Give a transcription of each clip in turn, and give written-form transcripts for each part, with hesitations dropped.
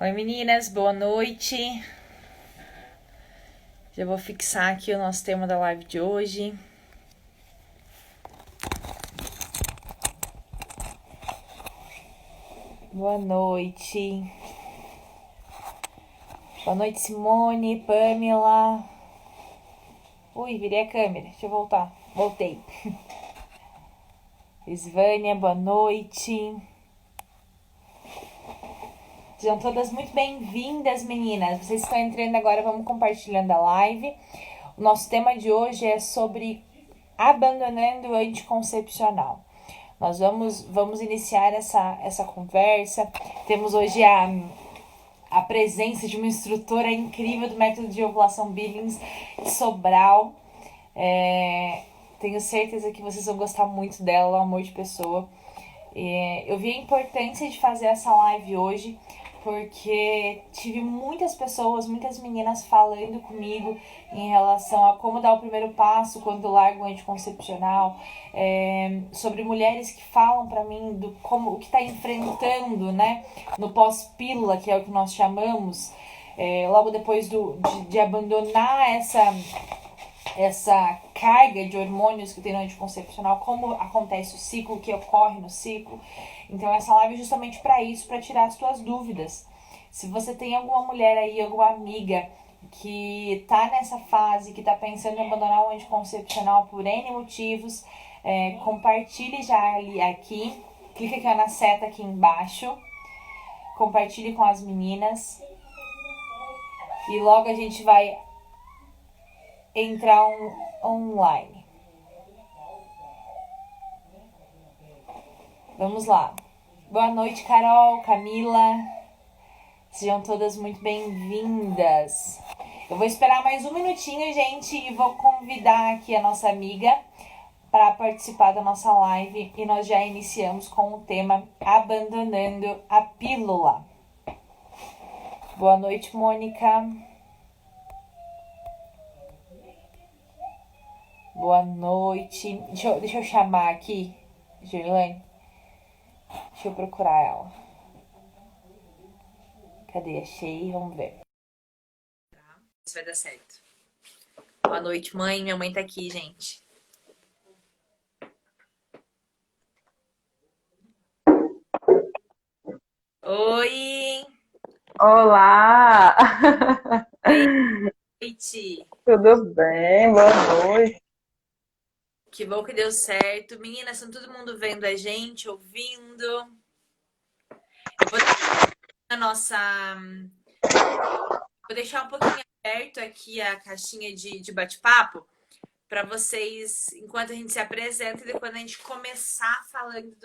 Oi meninas, boa noite. Já vou fixar aqui o nosso tema da live de hoje. Boa noite. Boa noite, Simone, Pamela. Ui, virei a câmera, deixa eu voltar. Voltei. Isvânia, boa noite. Sejam todas muito bem-vindas, meninas. Vocês estão entrando agora, vamos compartilhando a live. O nosso tema de hoje é sobre abandonando o anticoncepcional. Nós vamos iniciar essa conversa. Temos hoje a presença de uma instrutora incrível do método de ovulação Billings de Sobral. Tenho certeza que vocês vão gostar muito dela, é um amor de pessoa. Eu vi a importância de fazer essa live hoje, porque tive muitas pessoas, muitas meninas falando comigo em relação a como dar o primeiro passo quando larga o anticoncepcional, sobre mulheres que falam pra mim do como o que tá enfrentando, né, no pós-pílula, que é o que nós chamamos, logo depois de abandonar essa carga de hormônios que tem no anticoncepcional, como acontece o ciclo, o que ocorre no ciclo. Então essa live é justamente para isso, para tirar as suas dúvidas. Se você tem alguma mulher aí, alguma amiga que tá nessa fase, que tá pensando em abandonar o anticoncepcional por N motivos, compartilhe já ali aqui, clica aqui na seta aqui embaixo, compartilhe com as meninas e logo a gente vai entrar online. Vamos lá. Boa noite, Carol, Camila. Sejam todas muito bem-vindas. Eu vou esperar mais um minutinho, gente, e vou convidar aqui a nossa amiga para participar da nossa live. E nós já iniciamos com o tema Abandonando a Pílula. Boa noite, Mônica. Boa noite. Deixa eu chamar aqui, Girlane. Deixa eu procurar ela. Cadê? Achei. Vamos ver. Se vai dar certo. Boa noite, mãe. Minha mãe tá aqui, gente. Oi! Olá! Boa noite! Tudo bem? Boa noite. Que bom que deu certo. Meninas, estão todo mundo vendo a gente, ouvindo. Eu vou deixar a nossa... Vou deixar um pouquinho aberto aqui a caixinha de bate-papo para vocês, enquanto a gente se apresenta, e depois quando a gente começar falando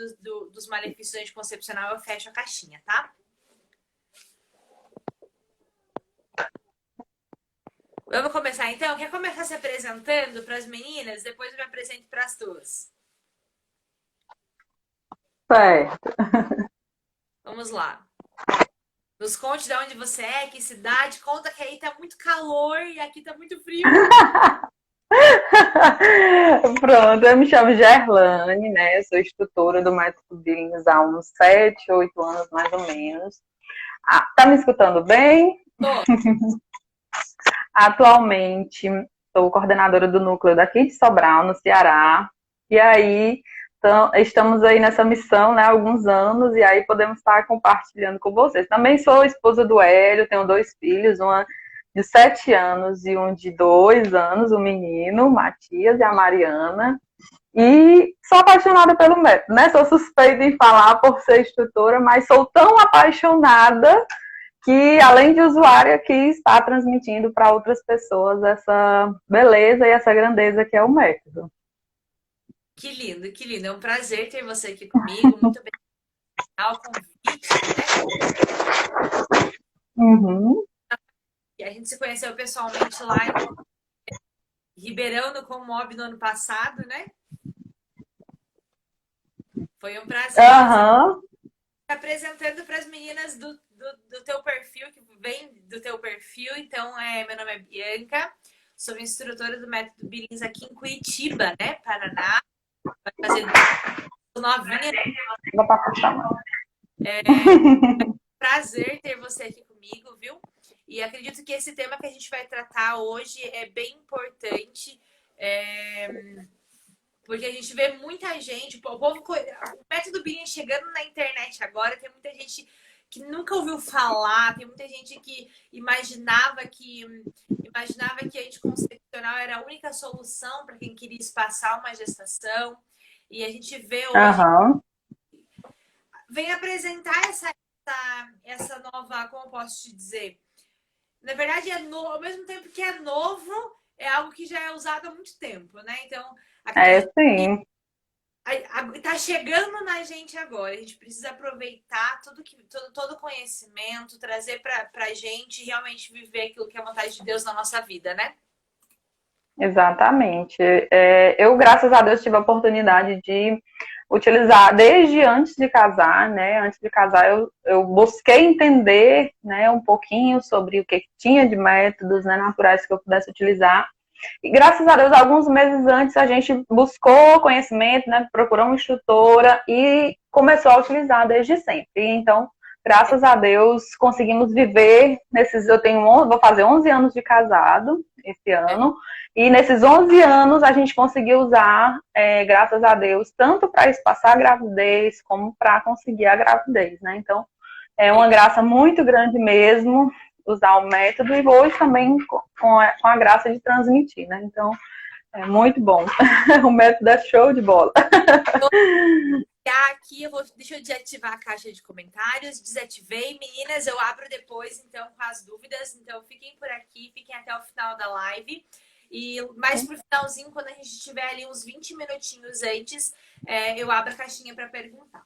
dos malefícios anticoncepcional, eu fecho a caixinha, tá? Vamos começar então? Quer começar se apresentando para as meninas? Depois eu me apresento para as tuas. Certo. Vamos lá. Nos conte de onde você é, que cidade. Conta que aí tá muito calor e aqui tá muito frio. Pronto, eu me chamo Gerlane, né? Eu sou instrutora do método Billings há uns 7, 8 anos, mais ou menos. Tá me escutando bem? Tô. Atualmente, sou coordenadora do núcleo daqui de Sobral, no Ceará. E aí, estamos aí nessa missão, né, há alguns anos, e aí podemos estar compartilhando com vocês. Também sou esposa do Hélio, tenho 2 filhos, uma de 7 anos e um de 2 anos, o menino, o Matias e a Mariana. E sou apaixonada pelo método, né? Sou suspeita em falar por ser instrutora, mas sou tão apaixonada que, além de usuária, aqui está transmitindo para outras pessoas essa beleza e essa grandeza que é o método. Que lindo, que lindo. É um prazer ter você aqui comigo. Muito obrigada pelo convite, né? Uhum. E a gente se conheceu pessoalmente lá em Ribeirão, no Comob, no ano passado, né? Foi um prazer. Uhum. Apresentando para as meninas do teu perfil, que vem do teu perfil. Então, meu nome é Bianca, sou instrutora do método Billings aqui em Curitiba, né? Paraná. Vai fazer novinha. Dá pra puxar, não. Prazer ter você aqui comigo, viu? E acredito que esse tema que a gente vai tratar hoje é bem importante, porque a gente vê muita gente, o método Billion chegando na internet agora, tem muita gente que nunca ouviu falar, tem muita gente que imaginava que a anticoncepcional era a única solução para quem queria espaçar uma gestação. E a gente vê hoje, Aham. vem apresentar essa nova, como eu posso te dizer? Na verdade, ao mesmo tempo que é novo, é algo que já é usado há muito tempo, né? Então, É, acredito que sim. tá chegando na gente agora. A gente precisa aproveitar todo o conhecimento, trazer pra gente e realmente viver aquilo que é a vontade de Deus na nossa vida, né? Exatamente. Eu, graças a Deus, tive a oportunidade de utilizar desde antes de casar, né? Antes de casar, eu busquei entender, né, um pouquinho sobre o que tinha de métodos, né, naturais que eu pudesse utilizar. E graças a Deus, alguns meses antes, a gente buscou conhecimento, né, procurou uma instrutora e começou a utilizar desde sempre. Então, graças a Deus, conseguimos viver nesses. Vou fazer 11 anos de casado esse ano. E nesses 11 anos a gente conseguiu usar, graças a Deus, tanto para espaçar a gravidez como para conseguir a gravidez, né? Então, é uma graça muito grande mesmo usar o método e hoje também com a graça de transmitir, né? Então, é muito bom. O método é show de bola. Aqui deixa eu desativar a caixa de comentários. Desativei, meninas, eu abro depois, então, com as dúvidas. Então, fiquem por aqui, fiquem até o final da live. E mais pro finalzinho, quando a gente tiver ali uns 20 minutinhos antes, eu abro a caixinha para perguntar.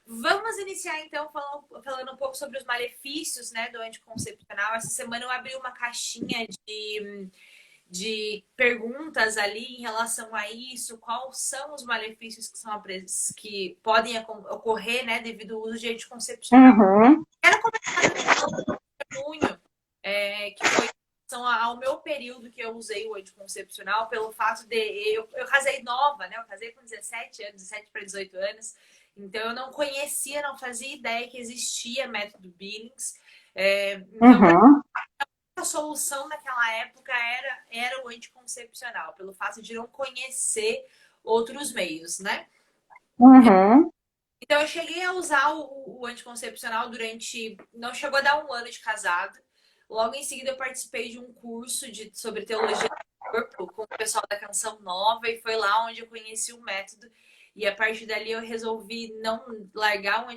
Vamos iniciar, então, falando um pouco sobre os malefícios, né, do anticoncepcional. Essa semana eu abri uma caixinha de perguntas ali em relação a isso, quais são os malefícios que podem ocorrer, né, devido ao uso de anticoncepcional. Uhum. Quero começar com junho, que foi em relação ao meu período que eu usei o anticoncepcional, pelo fato de eu casei nova, né? Eu casei com 17 anos, 17 para 18 anos, então eu não conhecia, não fazia ideia que existia método Billings. Então, Uhum. a solução naquela época era o anticoncepcional, pelo fato de não conhecer outros meios, né? Uhum. Então eu cheguei a usar o anticoncepcional durante. Não chegou a dar um ano de casado. Logo em seguida eu participei de um curso sobre teologia do corpo com o pessoal da Canção Nova e foi lá onde eu conheci o método. E a partir dali eu resolvi não largar o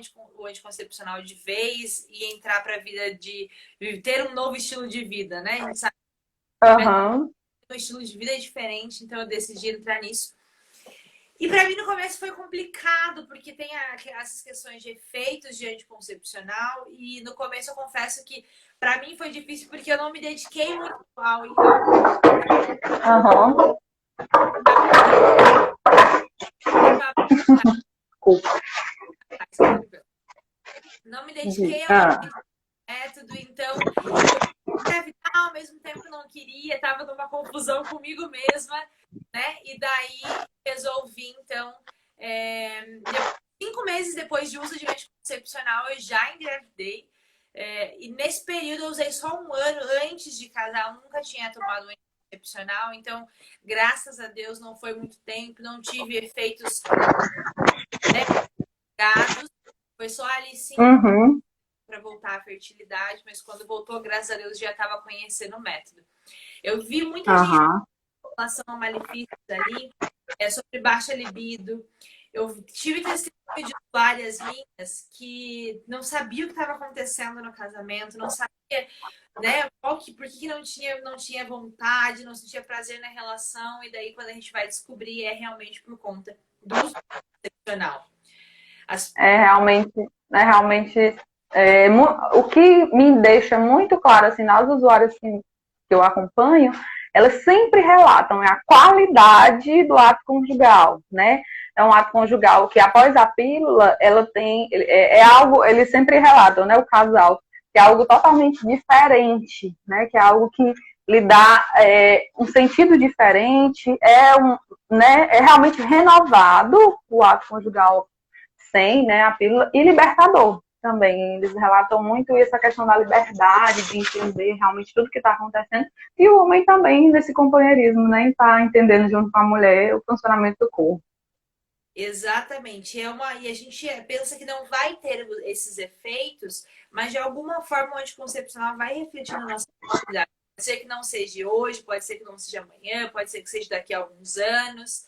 anticoncepcional de vez e entrar para a vida de ter um novo estilo de vida, né? A gente sabe Uhum. que o estilo de vida é diferente, então eu decidi entrar nisso. E para mim no começo foi complicado, porque tem essas questões de efeitos de anticoncepcional e no começo eu confesso que para mim foi difícil porque eu não me dediquei muito ao Uhum. não me dediquei ao Ah. método, então engravidar ao mesmo tempo não queria, tava numa confusão comigo mesma, né? E daí resolvi, então, 5 meses depois de uso de anticoncepcional, eu já engravidei. E nesse período eu usei só um ano antes de casar, eu nunca tinha tomado anticoncepcional, então, graças a Deus, não foi muito tempo, não tive efeitos negados, foi só ali 5 Uhum. para voltar à fertilidade, mas quando voltou, graças a Deus, já estava conhecendo o método. Eu vi muita gente Uhum. com relação a malefícios ali, sobre baixa libido. Eu tive testemunho de várias minhas que não sabia o que estava acontecendo no casamento, não sabia, né, por que não tinha vontade, não sentia prazer na relação, e daí quando a gente vai descobrir é realmente por conta do uso excepcional. É realmente, o que me deixa muito claro, assim, nas usuárias que eu acompanho, elas sempre relatam a qualidade do ato conjugal, né? É um ato conjugal que após a pílula, ela tem, algo, eles sempre relatam, né, o casal, que é algo totalmente diferente, né? Que é algo que lhe dá um sentido diferente, né, é realmente renovado o ato conjugal sem, né, a pílula, e libertador, também. Eles relatam muito essa questão da liberdade, de entender realmente tudo que está acontecendo. E o homem também, nesse companheirismo, né? Está entendendo junto com a mulher o funcionamento do corpo. Exatamente. E a gente pensa que não vai ter esses efeitos, mas de alguma forma o anticoncepcional vai refletir na nossa fertilidade. Pode ser que não seja hoje, pode ser que não seja amanhã, pode ser que seja daqui a alguns anos,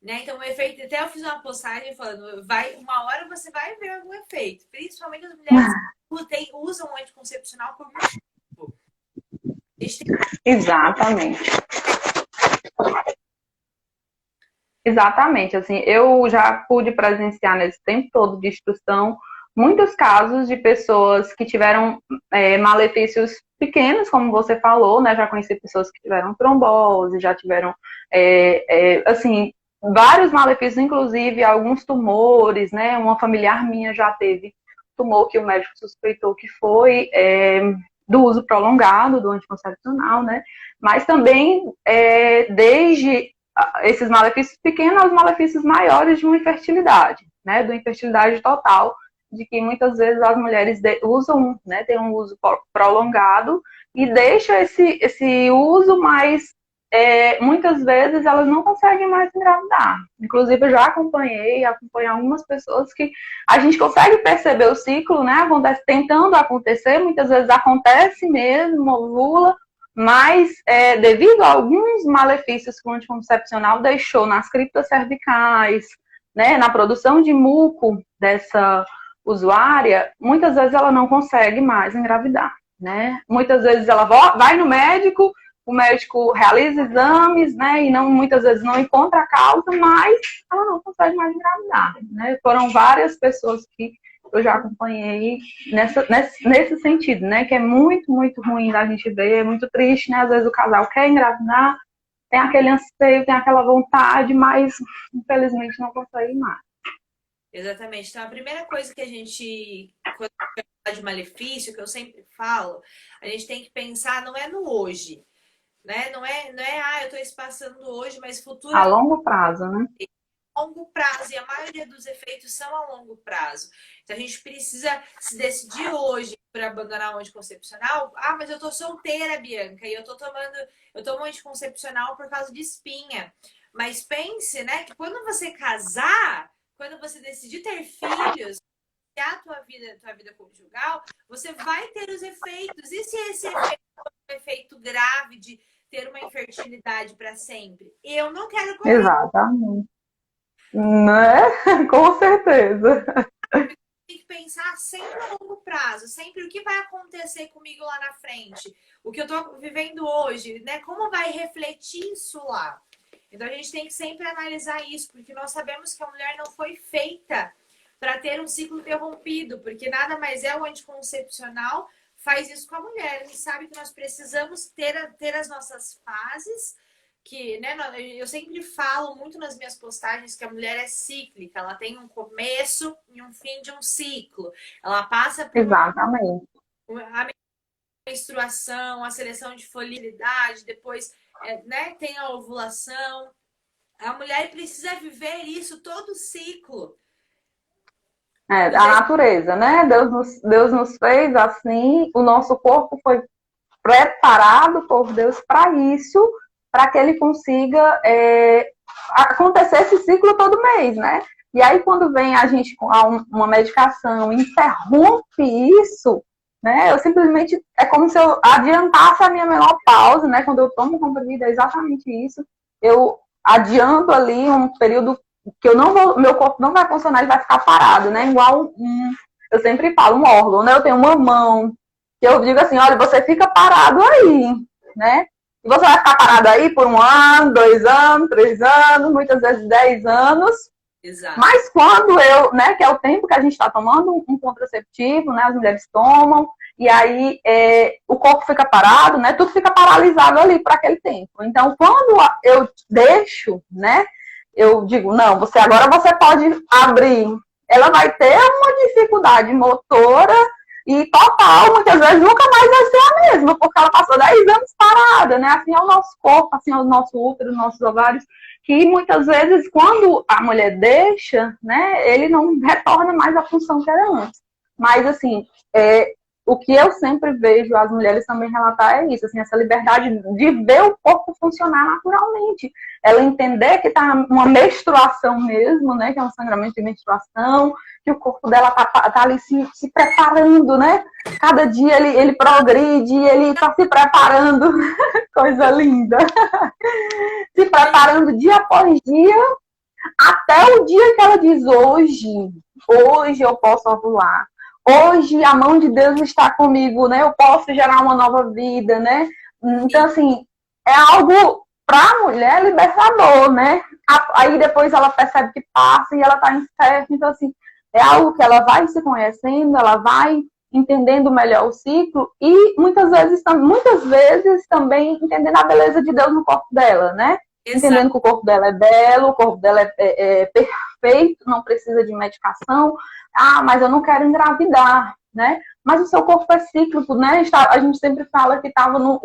né? Então o efeito, até eu fiz uma postagem falando, uma hora você vai ver algum efeito, principalmente as mulheres que usam o anticoncepcional por muito tempo. Exatamente. Exatamente, assim, eu já pude presenciar nesse tempo todo de instrução muitos casos de pessoas que tiveram malefícios pequenos, como você falou, né? Já conheci pessoas que tiveram trombose, já tiveram, assim, vários malefícios, inclusive alguns tumores, né? Uma familiar minha já teve tumor que o médico suspeitou que foi do uso prolongado do anticoncepcional, né? Mas também desde esses malefícios pequenos aos malefícios maiores de uma infertilidade, né? De uma infertilidade total, de que muitas vezes as mulheres usam, né? Tem um uso prolongado e deixa esse uso, mas muitas vezes elas não conseguem mais engravidar. Inclusive, eu já acompanhei algumas pessoas que a gente consegue perceber o ciclo, né? Acontece, tentando acontecer, muitas vezes acontece mesmo, ovula, mas devido a alguns malefícios que o anticoncepcional deixou nas criptas cervicais, né, na produção de muco dessa usuária, muitas vezes ela não consegue mais engravidar, né? Muitas vezes ela vai no médico, o médico realiza exames, né, e muitas vezes não encontra a causa, mas ela não consegue mais engravidar, né? Foram várias pessoas que eu já acompanhei nesse sentido, né? Que é muito, muito ruim da gente ver, é muito triste, né? Às vezes o casal quer engravidar, tem aquele anseio, tem aquela vontade, mas infelizmente não consegue mais. Exatamente. Então, a primeira coisa que quando a gente fala de malefício, que eu sempre falo, a gente tem que pensar, não é no hoje, né? Não é, eu tô espaçando hoje, mas futuro a longo prazo, né? Longo prazo, e a maioria dos efeitos são a longo prazo. Então a gente precisa se decidir hoje para abandonar o anticoncepcional. Ah, mas eu tô solteira, Bianca, e eu tomo anticoncepcional por causa de espinha. Mas pense, né, que quando você casar, quando você decidir ter filhos, a tua vida conjugal, você vai ter os efeitos. E se esse efeito é um efeito grave de ter uma infertilidade para sempre? Eu não quero correr. Exatamente. Né? Com certeza. Tem que pensar sempre a longo prazo, sempre o que vai acontecer comigo lá na frente, o que eu tô vivendo hoje, né? Como vai refletir isso lá? Então a gente tem que sempre analisar isso, porque nós sabemos que a mulher não foi feita para ter um ciclo interrompido, porque nada mais é o anticoncepcional faz isso com a mulher. A gente sabe que nós precisamos ter as nossas fases, que, né, eu sempre falo muito nas minhas postagens que a mulher é cíclica, ela tem um começo e um fim de um ciclo. Ela passa por Exatamente. a menstruação, a seleção de folicidade, depois né, tem a ovulação. A mulher precisa viver isso todo o ciclo. A natureza, né? Deus nos fez assim, o nosso corpo foi preparado por Deus para isso, para que ele consiga acontecer esse ciclo todo mês, né? E aí, quando vem a gente com uma medicação, interrompe isso, né? Eu simplesmente, é como se eu adiantasse a minha menopausa, né? Quando eu tomo comprimido, é exatamente isso. Eu adianto ali um período que meu corpo não vai funcionar, ele vai ficar parado, né? Igual eu sempre falo, um órgão, né? Eu tenho uma mão, que eu digo assim, olha, você fica parado aí, né? E você vai ficar parado aí por 1 ano, 2 anos, 3 anos, muitas vezes 10 anos. Exato. Mas quando né, que é o tempo que a gente está tomando um contraceptivo, né? As mulheres tomam, e aí o corpo fica parado, né? Tudo fica paralisado ali para aquele tempo. Então, quando eu deixo, né? Eu digo, não, agora você pode abrir. Ela vai ter uma dificuldade motora e total, muitas vezes nunca mais vai ser a mesma, porque ela passou 10 anos parada, né? Assim é o nosso corpo, assim é o nosso útero, os nossos ovários, que muitas vezes, quando a mulher deixa, né, ele não retorna mais à função que era antes. Mas, assim, o que eu sempre vejo as mulheres também relatar é isso, assim, essa liberdade de ver o corpo funcionar naturalmente. Ela entender que está uma menstruação mesmo, né? Que é um sangramento de menstruação, que o corpo dela tá ali se preparando, né? Cada dia ele progride, ele está se preparando. Coisa linda. Se preparando dia após dia, até o dia que ela diz hoje eu posso ovular. Hoje a mão de Deus está comigo, né? Eu posso gerar uma nova vida, né? Então, assim, é algo para a mulher libertador, né? Aí depois ela percebe que passa e ela está incerta. Então, assim, é algo que ela vai se conhecendo, ela vai entendendo melhor o ciclo e muitas vezes também entendendo a beleza de Deus no corpo dela, né? Exato. Entendendo que o corpo dela é belo, o corpo dela é perfeito, não precisa de medicação. Ah, mas eu não quero engravidar, né? Mas o seu corpo é cíclico, né? A gente sempre fala que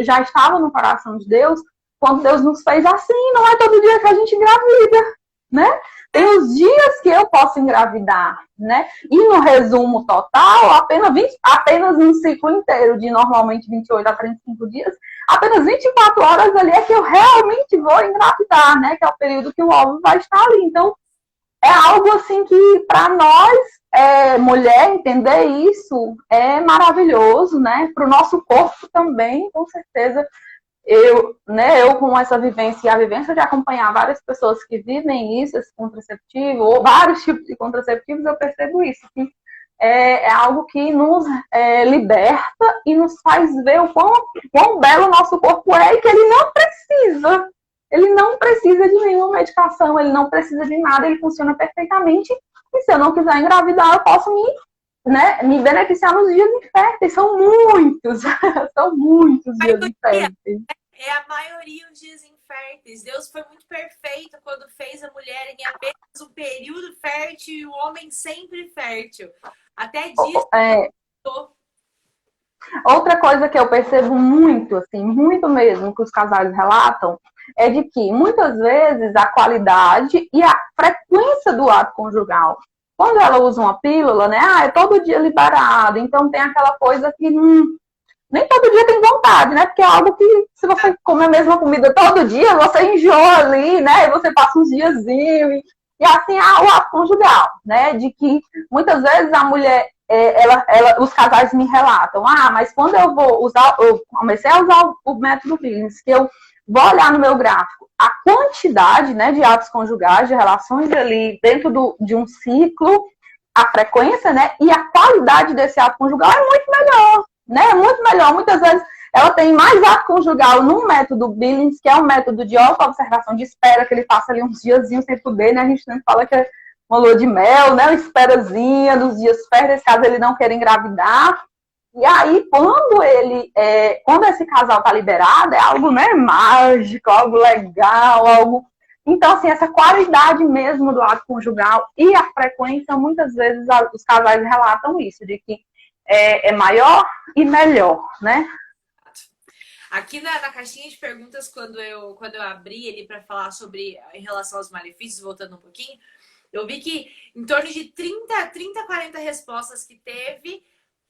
já estava no coração de Deus quando Deus nos fez assim. Não é todo dia que a gente engravida, né? Tem os dias que eu posso engravidar, né? E no resumo total, apenas um ciclo inteiro, de normalmente 28 a 35 dias, apenas 24 horas ali é que eu realmente vou engravidar, né? Que é o período que o óvulo vai estar ali. Então, é algo assim que, para nós, mulher, entender isso é maravilhoso, né? Para o nosso corpo também, com certeza. Eu com essa vivência e a vivência de acompanhar várias pessoas que vivem isso, esse contraceptivo, ou vários tipos de contraceptivos, eu percebo isso, que é algo que nos liberta e nos faz ver o quão belo o nosso corpo é e que ele não precisa de nenhuma medicação, ele não precisa de nada, ele funciona perfeitamente, e se eu não quiser engravidar, eu posso me beneficiar nos dias inférteis, são muitos, são muitos dias inférteis. É a maioria os dias inférteis. Deus foi muito perfeito quando fez a mulher em apenas um período fértil e o homem sempre fértil. Até disso. Outra coisa que eu percebo muito, assim, muito mesmo, que os casais relatam, é de que muitas vezes a qualidade e a frequência do ato conjugal, quando ela usa uma pílula, né? É todo dia liberado, então tem aquela coisa que nem todo dia tem vontade, né? Porque é algo que, se você comer a mesma comida todo dia, você enjoa ali, né? E você passa uns diazinhos. E assim é o ato conjugal, né? De que muitas vezes a mulher, os casais me relatam, mas quando eu comecei a usar o método Billings, que eu vou olhar no meu gráfico a quantidade, né, de atos conjugais, de relações ali dentro de um ciclo, a frequência, né, e a qualidade desse ato conjugal é muito melhor, né, é muito melhor. Muitas vezes ela tem mais ato conjugal no método Billings, que é um método de auto-observação, de espera, que ele passa ali uns diazinhos sem poder, né, a gente sempre fala que é uma lua de mel, né, uma esperazinha nos dias férteis, caso ele não queira engravidar. E aí, quando esse casal tá liberado, é algo, né, mágico, algo legal, algo... Então, assim, essa qualidade mesmo do ato conjugal e a frequência, muitas vezes os casais relatam isso, de que é maior e melhor, né? Aqui na caixinha de perguntas, quando eu abri ele para falar sobre, em relação aos malefícios, voltando um pouquinho, eu vi que em torno de 30, 40 respostas que teve,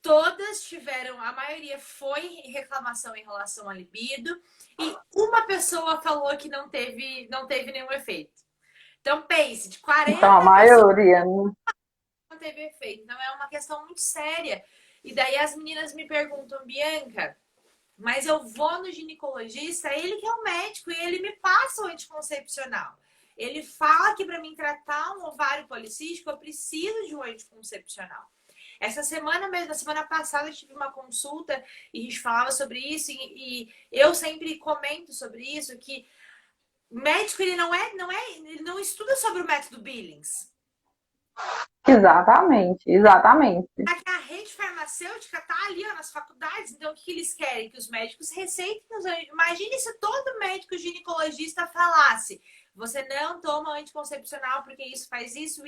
todas tiveram, a maioria foi reclamação em relação à libido, e uma pessoa falou que não teve nenhum efeito. Então pense, de 40 então, a maioria não teve efeito. Então é uma questão muito séria. E daí as meninas me perguntam, Bianca, mas eu vou no ginecologista, ele que é o médico, e ele me passa o anticoncepcional. Ele fala que para mim tratar um ovário policístico, eu preciso de um anticoncepcional. Essa semana mesmo, na semana passada, eu tive uma consulta e a gente falava sobre isso, e eu sempre comento sobre isso, que o médico ele ele não estuda sobre o método Billings. Exatamente. A rede farmacêutica está ali ó, nas faculdades, então o que eles querem? Que os médicos receitem. Imagine se todo médico ginecologista falasse: você não toma anticoncepcional porque isso faz isso,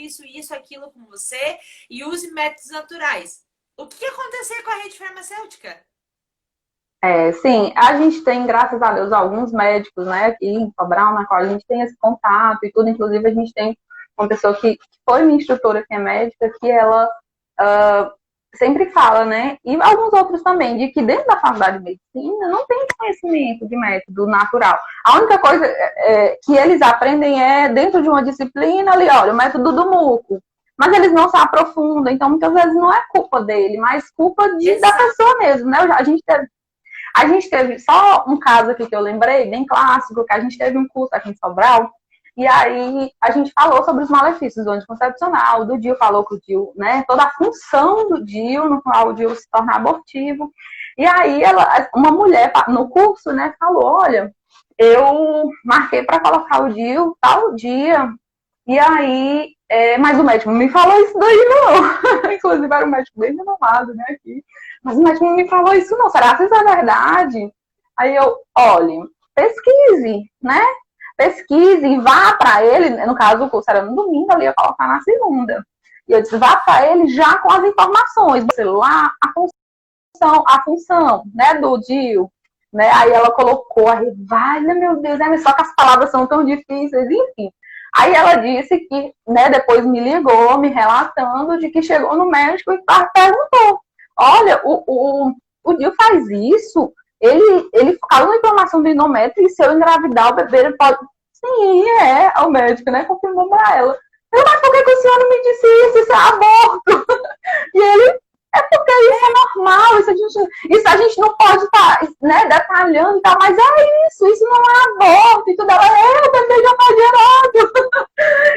aquilo com você, e use métodos naturais. O que ia acontecer com a rede farmacêutica? Sim, a gente tem, graças a Deus, alguns médicos, né, aqui em Sobral, na qual a gente tem esse contato e tudo. Inclusive, a gente tem uma pessoa que foi minha instrutora, que é médica, que ela sempre fala, né? E alguns outros também, de que dentro da faculdade de medicina não tem conhecimento de método natural. A única coisa que eles aprendem é dentro de uma disciplina ali, olha, o método do muco. Mas eles não se aprofundam, então muitas vezes não é culpa dele, mas culpa da pessoa mesmo, né? A gente teve só um caso aqui que eu lembrei, bem clássico, que a gente teve um curso aqui em Sobral, e aí a gente falou sobre os malefícios do anticoncepcional, do DIU, falou que o DIU, né, toda a função do DIU, no qual o DIU se torna abortivo. E aí uma mulher no curso, né, falou, olha, eu marquei para colocar o DIU tal dia, e aí, mas o médico não me falou isso daí, não. Inclusive era um médico bem renomado, né, aqui. Mas o médico não me falou isso, não. Será que isso é verdade? Aí eu, olhe, pesquise, né? Pesquise e vá para ele, no caso o curso era no domingo, ali ia colocar na segunda. E eu disse, vá para ele já com as informações do celular, a função, né, do DIU, né? Aí ela colocou, aí, vale, meu Deus, né? Só que as palavras são tão difíceis, enfim. Aí ela disse que, né, depois me ligou, me relatando de que chegou no médico e perguntou, olha, o DIU faz isso? Ele causa uma inflamação do endométrio e se eu engravidar o bebê ele pode... Sim, o médico, né, confirmou pra ela. Eu, mas por que o senhor não me disse isso? Isso é aborto. E ele, é porque isso é normal, isso a gente não pode estar, né, detalhando e tal, mas é isso não é aborto. E tudo, ela, o bebê já tá gerado.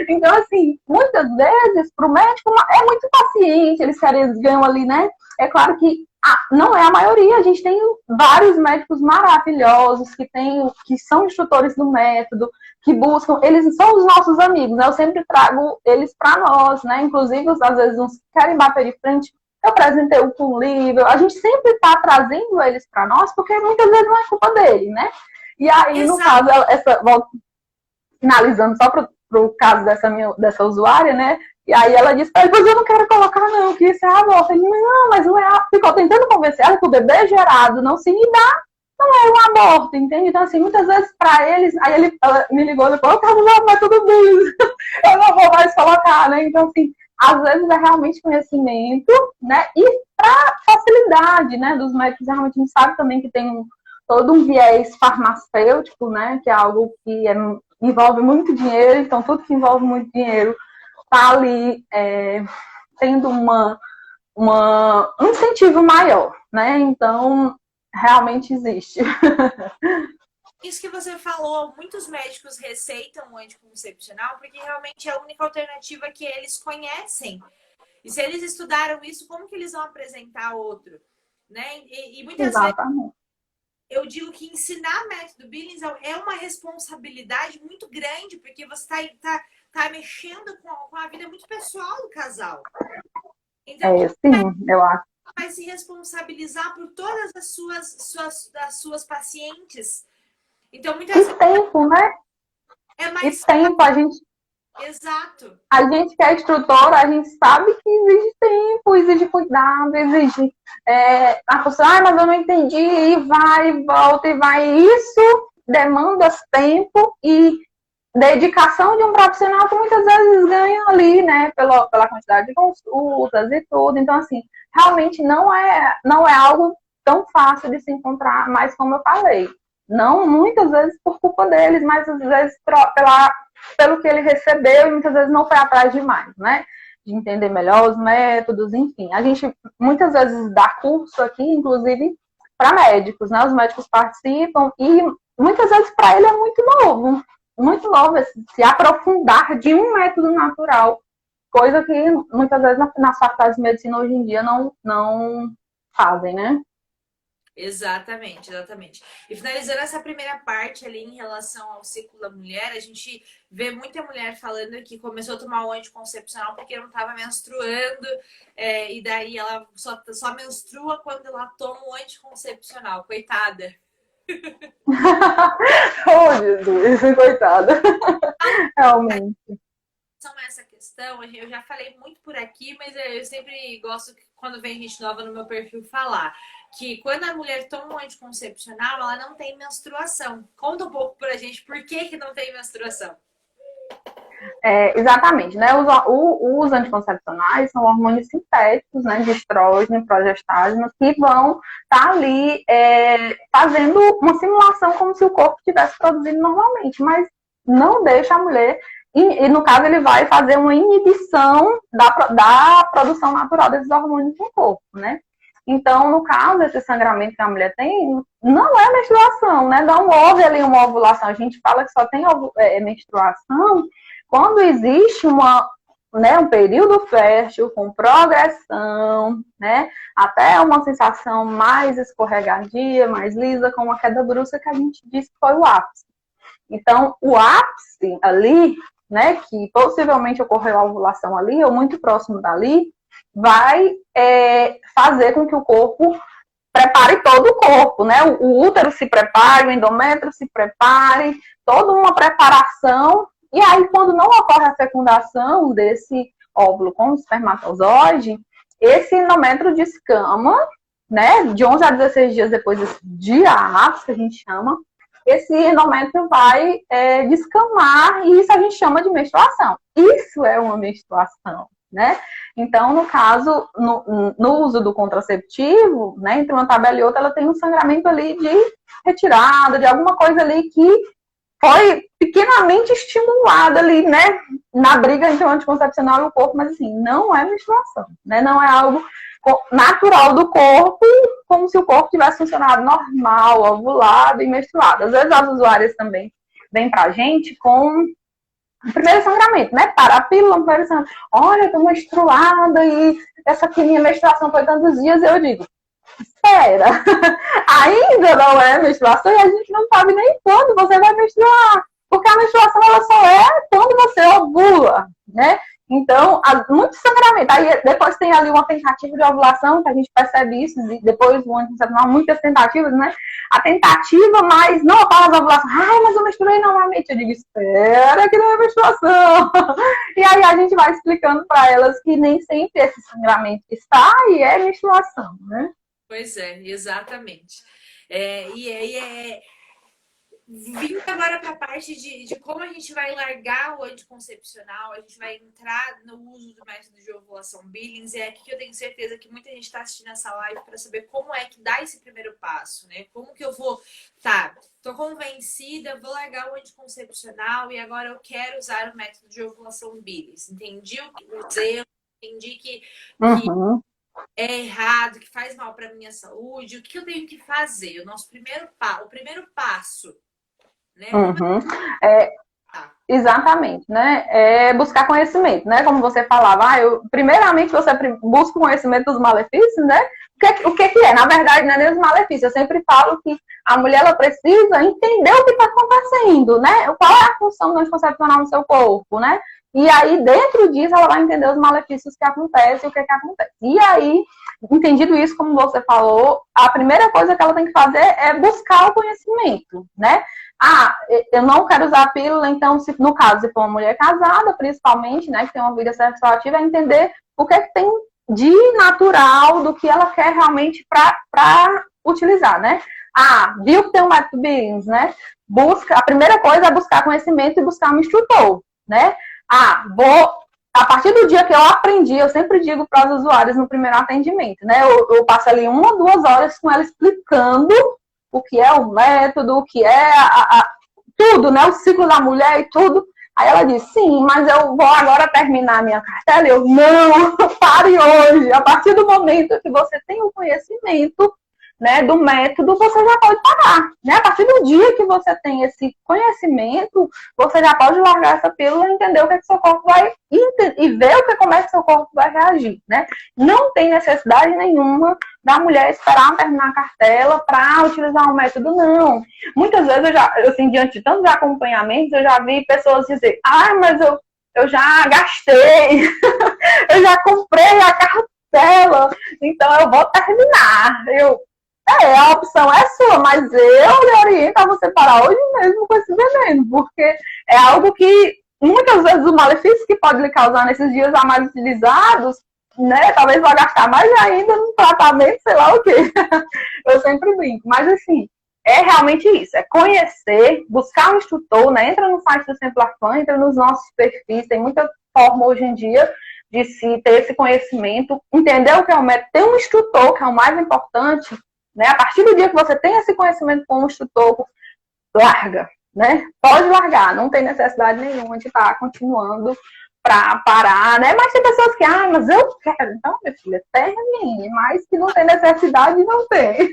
Então, assim, muitas vezes, para o médico, é muito paciente, eles ganham ali, né? É claro que não é a maioria, a gente tem vários médicos maravilhosos que são instrutores do método, que buscam, eles são os nossos amigos, né? Eu sempre trago eles para nós, né? Inclusive, às vezes, uns querem bater de frente, eu apresentei um livro, a gente sempre está trazendo eles para nós, porque muitas vezes não é culpa dele, né? E aí, no caso, finalizando só para o caso dessa usuária, né? E aí ela disse, pois eu não quero colocar não, que isso é aborto. Ele, não, mas não é. Ficou tentando convencer ela que o bebê gerado não se dá, não é um aborto, entende? Então, assim, muitas vezes para eles, ela me ligou e falou, não, mas tudo bem, eu não vou mais colocar, né? Então, assim, às vezes é realmente conhecimento, né? E para facilidade, né, dos médicos, realmente a gente sabe também que tem todo um viés farmacêutico, né, que é algo que envolve muito dinheiro, então tudo que envolve muito dinheiro está ali tendo um incentivo maior, né? Então, realmente existe. Isso que você falou, muitos médicos receitam o anticoncepcional porque realmente é a única alternativa que eles conhecem. E se eles estudaram isso, como que eles vão apresentar outro? Né? E muitas Exatamente. vezes eu digo que ensinar método Billings é uma responsabilidade muito grande, porque você está mexendo com a vida muito pessoal do casal. Então, sim, eu acho. vai se responsabilizar por todas as suas pacientes. Então, muitas vezes. Tempo, né? É mais. E tempo, a gente. Exato. A gente que é instrutora, a gente sabe que exige tempo, exige cuidado, exige. A pessoa, mas eu não entendi, e vai, e volta, e vai. Isso demanda tempo e dedicação de um profissional que muitas vezes ganha ali, né, pela quantidade de consultas e tudo. Então, assim, realmente não é algo tão fácil de se encontrar, mas como eu falei, não muitas vezes por culpa deles, mas às vezes pelo que ele recebeu e muitas vezes não foi atrás demais, né? De entender melhor os métodos, enfim. A gente muitas vezes dá curso aqui, inclusive, para médicos, né? Os médicos participam e muitas vezes para ele é muito novo se aprofundar de um método natural, coisa que muitas vezes nas faculdades de medicina hoje em dia não fazem, né? Exatamente, exatamente. E finalizando essa primeira parte ali em relação ao ciclo da mulher, a gente vê muita mulher falando que começou a tomar o anticoncepcional porque não estava menstruando, e daí ela só menstrua quando ela toma o anticoncepcional. Coitada. Oh, Jesus, coitada. Realmente. Essa questão, eu já falei muito por aqui, mas eu sempre gosto quando vem gente nova no meu perfil falar que quando a mulher toma um anticoncepcional, ela não tem menstruação. Conta um pouco pra gente por que não tem menstruação. Exatamente, né? Os anticoncepcionais são hormônios sintéticos, né, de estrógeno e progestágeno, que vão estar ali fazendo uma simulação como se o corpo estivesse produzindo normalmente, mas não deixa a mulher, e no caso ele vai fazer uma inibição da produção natural desses hormônios no corpo, né? Então, no caso, esse sangramento que a mulher tem, não é menstruação, né? Não houve ali uma ovulação. A gente fala que só tem menstruação quando existe um período fértil com progressão, né? Até uma sensação mais escorregadia, mais lisa, com uma queda brusca que a gente disse que foi o ápice. Então, o ápice ali, né, que possivelmente ocorreu a ovulação ali, ou muito próximo dali, vai fazer com que o corpo prepare todo o corpo, né? O útero se prepare, o endométrio se prepare, toda uma preparação. E aí, quando não ocorre a fecundação desse óvulo com o espermatozoide, esse endométrio descama, né? De 11 a 16 dias depois desse dia ápice, que a gente chama, esse endométrio vai descamar, e isso a gente chama de menstruação. Isso é uma menstruação, né? Então, no caso, no uso do contraceptivo, né, entre uma tabela e outra, ela tem um sangramento ali de retirada, de alguma coisa ali que foi pequenamente estimulada ali, né, na briga entre o anticoncepcional e o corpo, mas assim, não é menstruação, né? Não é algo natural do corpo, como se o corpo tivesse funcionado normal, ovulado e menstruado. Às vezes as usuárias também vêm pra gente com o primeiro sangramento, né? Para a pílula, primeiro sangramento. Olha, eu tô menstruada e essa aqui minha menstruação foi tantos dias. Eu digo, espera, ainda não é menstruação e a gente não sabe nem quando você vai menstruar. Porque a menstruação ela só é quando você ovula, né? Então, muito sangramento. Aí depois tem ali uma tentativa de ovulação, que a gente percebe isso, e depois o anticoncepcional, muitas tentativas, né? A tentativa, mas não ocorre a ovulação. Ai, mas eu menstruei normalmente. Eu digo, espera que não é menstruação. E aí a gente vai explicando para elas que nem sempre esse sangramento está e é menstruação, né? Pois é, exatamente. E aí vindo agora para a parte de como a gente vai largar o anticoncepcional, a gente vai entrar no uso do método de ovulação Billings, é aqui que eu tenho certeza que muita gente está assistindo essa live para saber como é que dá esse primeiro passo, né? Como que eu vou, tô convencida, vou largar o anticoncepcional e agora eu quero usar o método de ovulação Billings. Entendi os erros, entendi que é errado, que faz mal para minha saúde, o que eu tenho que fazer? O primeiro passo, né? Exatamente, né? É buscar conhecimento, né? Como você falava, primeiramente você busca o conhecimento dos malefícios, né? O que é? Na verdade, não é nem os malefícios. Eu sempre falo que a mulher ela precisa entender o que está acontecendo, né? Qual é a função do anticoncepcional no seu corpo, né? E aí, dentro disso, ela vai entender os malefícios que acontecem e o que acontece. E aí, entendido isso, como você falou, a primeira coisa que ela tem que fazer é buscar o conhecimento, né? Eu não quero usar a pílula, então, no caso, se for uma mulher casada, principalmente, né, que tem uma vida sexual ativa, é entender o que tem de natural do que ela quer realmente para utilizar, né? Viu que tem um método Billings, né? A primeira coisa é buscar conhecimento e buscar um instrutor, né? A partir do dia que eu aprendi, eu sempre digo para os usuários no primeiro atendimento, né? Eu passo ali 1 ou 2 horas com ela explicando o que é o método, o que é tudo, né? O ciclo da mulher e tudo. Aí ela diz, sim, mas eu vou agora terminar a minha cartela. Eu, não, pare hoje. A partir do momento que você tem o conhecimento, né, do método, você já pode parar, né? A partir do dia que você tem esse conhecimento, você já pode largar essa pílula e entender o que seu corpo vai e ver como é que seu corpo vai reagir, né? Não tem necessidade nenhuma da mulher esperar terminar a cartela para utilizar um método, não. Muitas vezes diante de tantos acompanhamentos, eu já vi pessoas dizer, mas eu já gastei, eu já comprei a cartela, então eu vou terminar. A opção é sua, mas eu lhe oriento a você parar hoje mesmo com esse veneno, porque é algo que, muitas vezes, o malefício que pode lhe causar nesses dias a mais utilizados, né, talvez vá gastar mais ainda no tratamento, sei lá o quê. Eu sempre brinco. Mas, assim, é realmente isso, é conhecer, buscar um instrutor, né? Entra no site do Semplafan, entra nos nossos perfis, tem muita forma hoje em dia de se ter esse conhecimento, entender o que é o método, ter um instrutor, que é o mais importante, né? A partir do dia que você tem esse conhecimento com um instrutor, larga, né? Pode largar, não tem necessidade nenhuma de estar continuando para parar, né? Mas tem pessoas que, mas eu quero. Então, minha filha, termine, mas que não tem necessidade, não tem.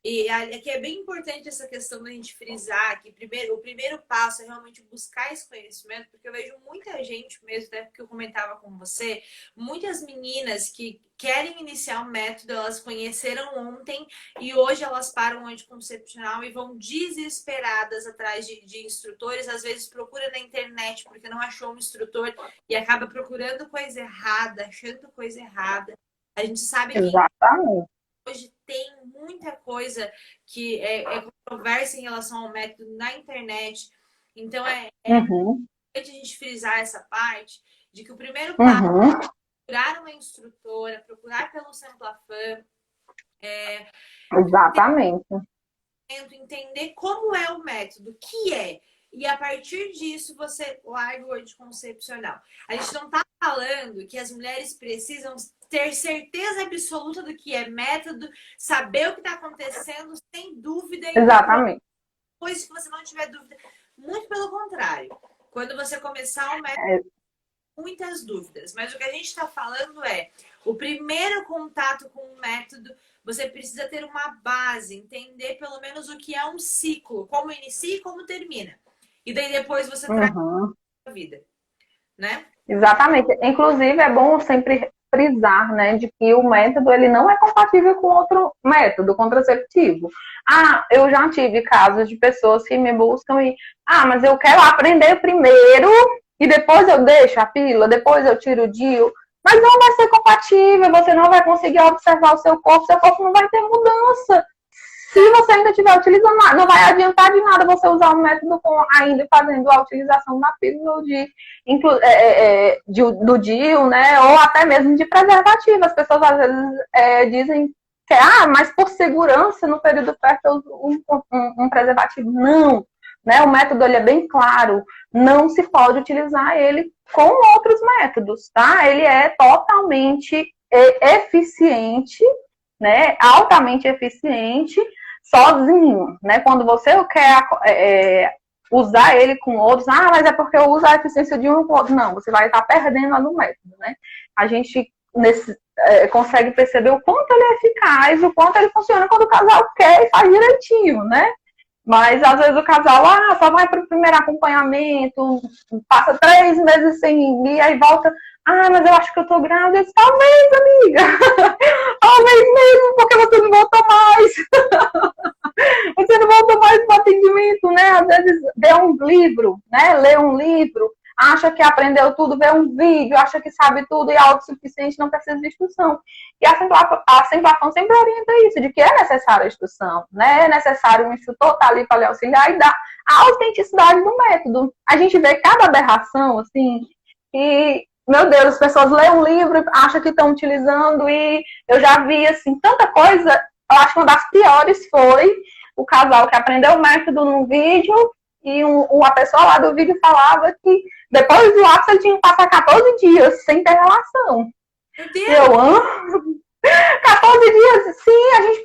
E aqui é bem importante essa questão da gente frisar que o primeiro passo é realmente buscar esse conhecimento, porque eu vejo muita gente mesmo, até porque eu comentava com você, muitas meninas que querem iniciar um método, elas conheceram ontem e hoje elas param o anticoncepcional e vão desesperadas atrás de instrutores, às vezes procura na internet porque não achou um instrutor e acaba procurando coisa errada, achando coisa errada. A gente sabe que exatamente. Hoje tem muita coisa que é controversa em relação ao método na internet. Então, é importante a gente frisar essa parte de que o primeiro passo é procurar uma instrutora, procurar pelo Semplafan. Exatamente. Entender como é o método, o que é. E a partir disso, você larga o anticoncepcional. A gente não está falando que as mulheres precisam ter certeza absoluta do que é método, saber o que está acontecendo, sem dúvida. Exatamente. Depois, se você não tiver dúvida, muito pelo contrário. Quando você começar o método, muitas dúvidas. Mas o que a gente está falando é o primeiro contato com o método. Você precisa ter uma base, entender pelo menos o que é um ciclo, como inicia e como termina. E daí depois você traz a vida, né? Exatamente. Inclusive, é bom sempre frisar, né, de que o método ele não é compatível com outro método contraceptivo. Eu já tive casos de pessoas que me buscam e, mas eu quero aprender primeiro e depois eu deixo a pílula, depois eu tiro o DIU. Mas não vai ser compatível, você não vai conseguir observar o seu corpo não vai ter mudança. Se você ainda estiver utilizando, não vai adiantar de nada você usar o método ainda fazendo a utilização da pílula do DIU, né? Ou até mesmo de preservativo. As pessoas às vezes dizem que mas por segurança no período fértil eu uso um preservativo. Não, né? O método ele é bem claro. Não se pode utilizar ele com outros métodos, tá? Ele é totalmente eficiente, né? Altamente eficiente, sozinho, né? Quando você quer usar ele com outros, mas é porque eu uso a eficiência de um com outro. Não, você vai estar perdendo a do método, né? A gente consegue perceber o quanto ele é eficaz, o quanto ele funciona quando o casal quer e faz direitinho, né? Mas às vezes o casal só vai para o primeiro acompanhamento, passa 3 meses sem ir, aí volta, mas eu acho que eu tô grávida. Eu disse, talvez, amiga, talvez mesmo, porque você não volta mais. Você não volta mais no atendimento, né? Às vezes vê um livro, né? Lê um livro, acha que aprendeu tudo, vê um vídeo, acha que sabe tudo e é autossuficiente, não precisa de instrução. E a Semplafan sempre orienta isso, de que é necessária a instrução, né? É necessário um instrutor estar ali para lhe auxiliar e dar a autenticidade do método. A gente vê cada aberração, assim, e, meu Deus, as pessoas lêem um livro, acham que estão utilizando e eu já vi, assim, tanta coisa. Eu acho que uma das piores foi o casal que aprendeu o método num vídeo e uma pessoa lá do vídeo falava que depois do ápice ele tinha que passar 14 dias sem ter relação. Meu Deus! 14 dias? Sim, a gente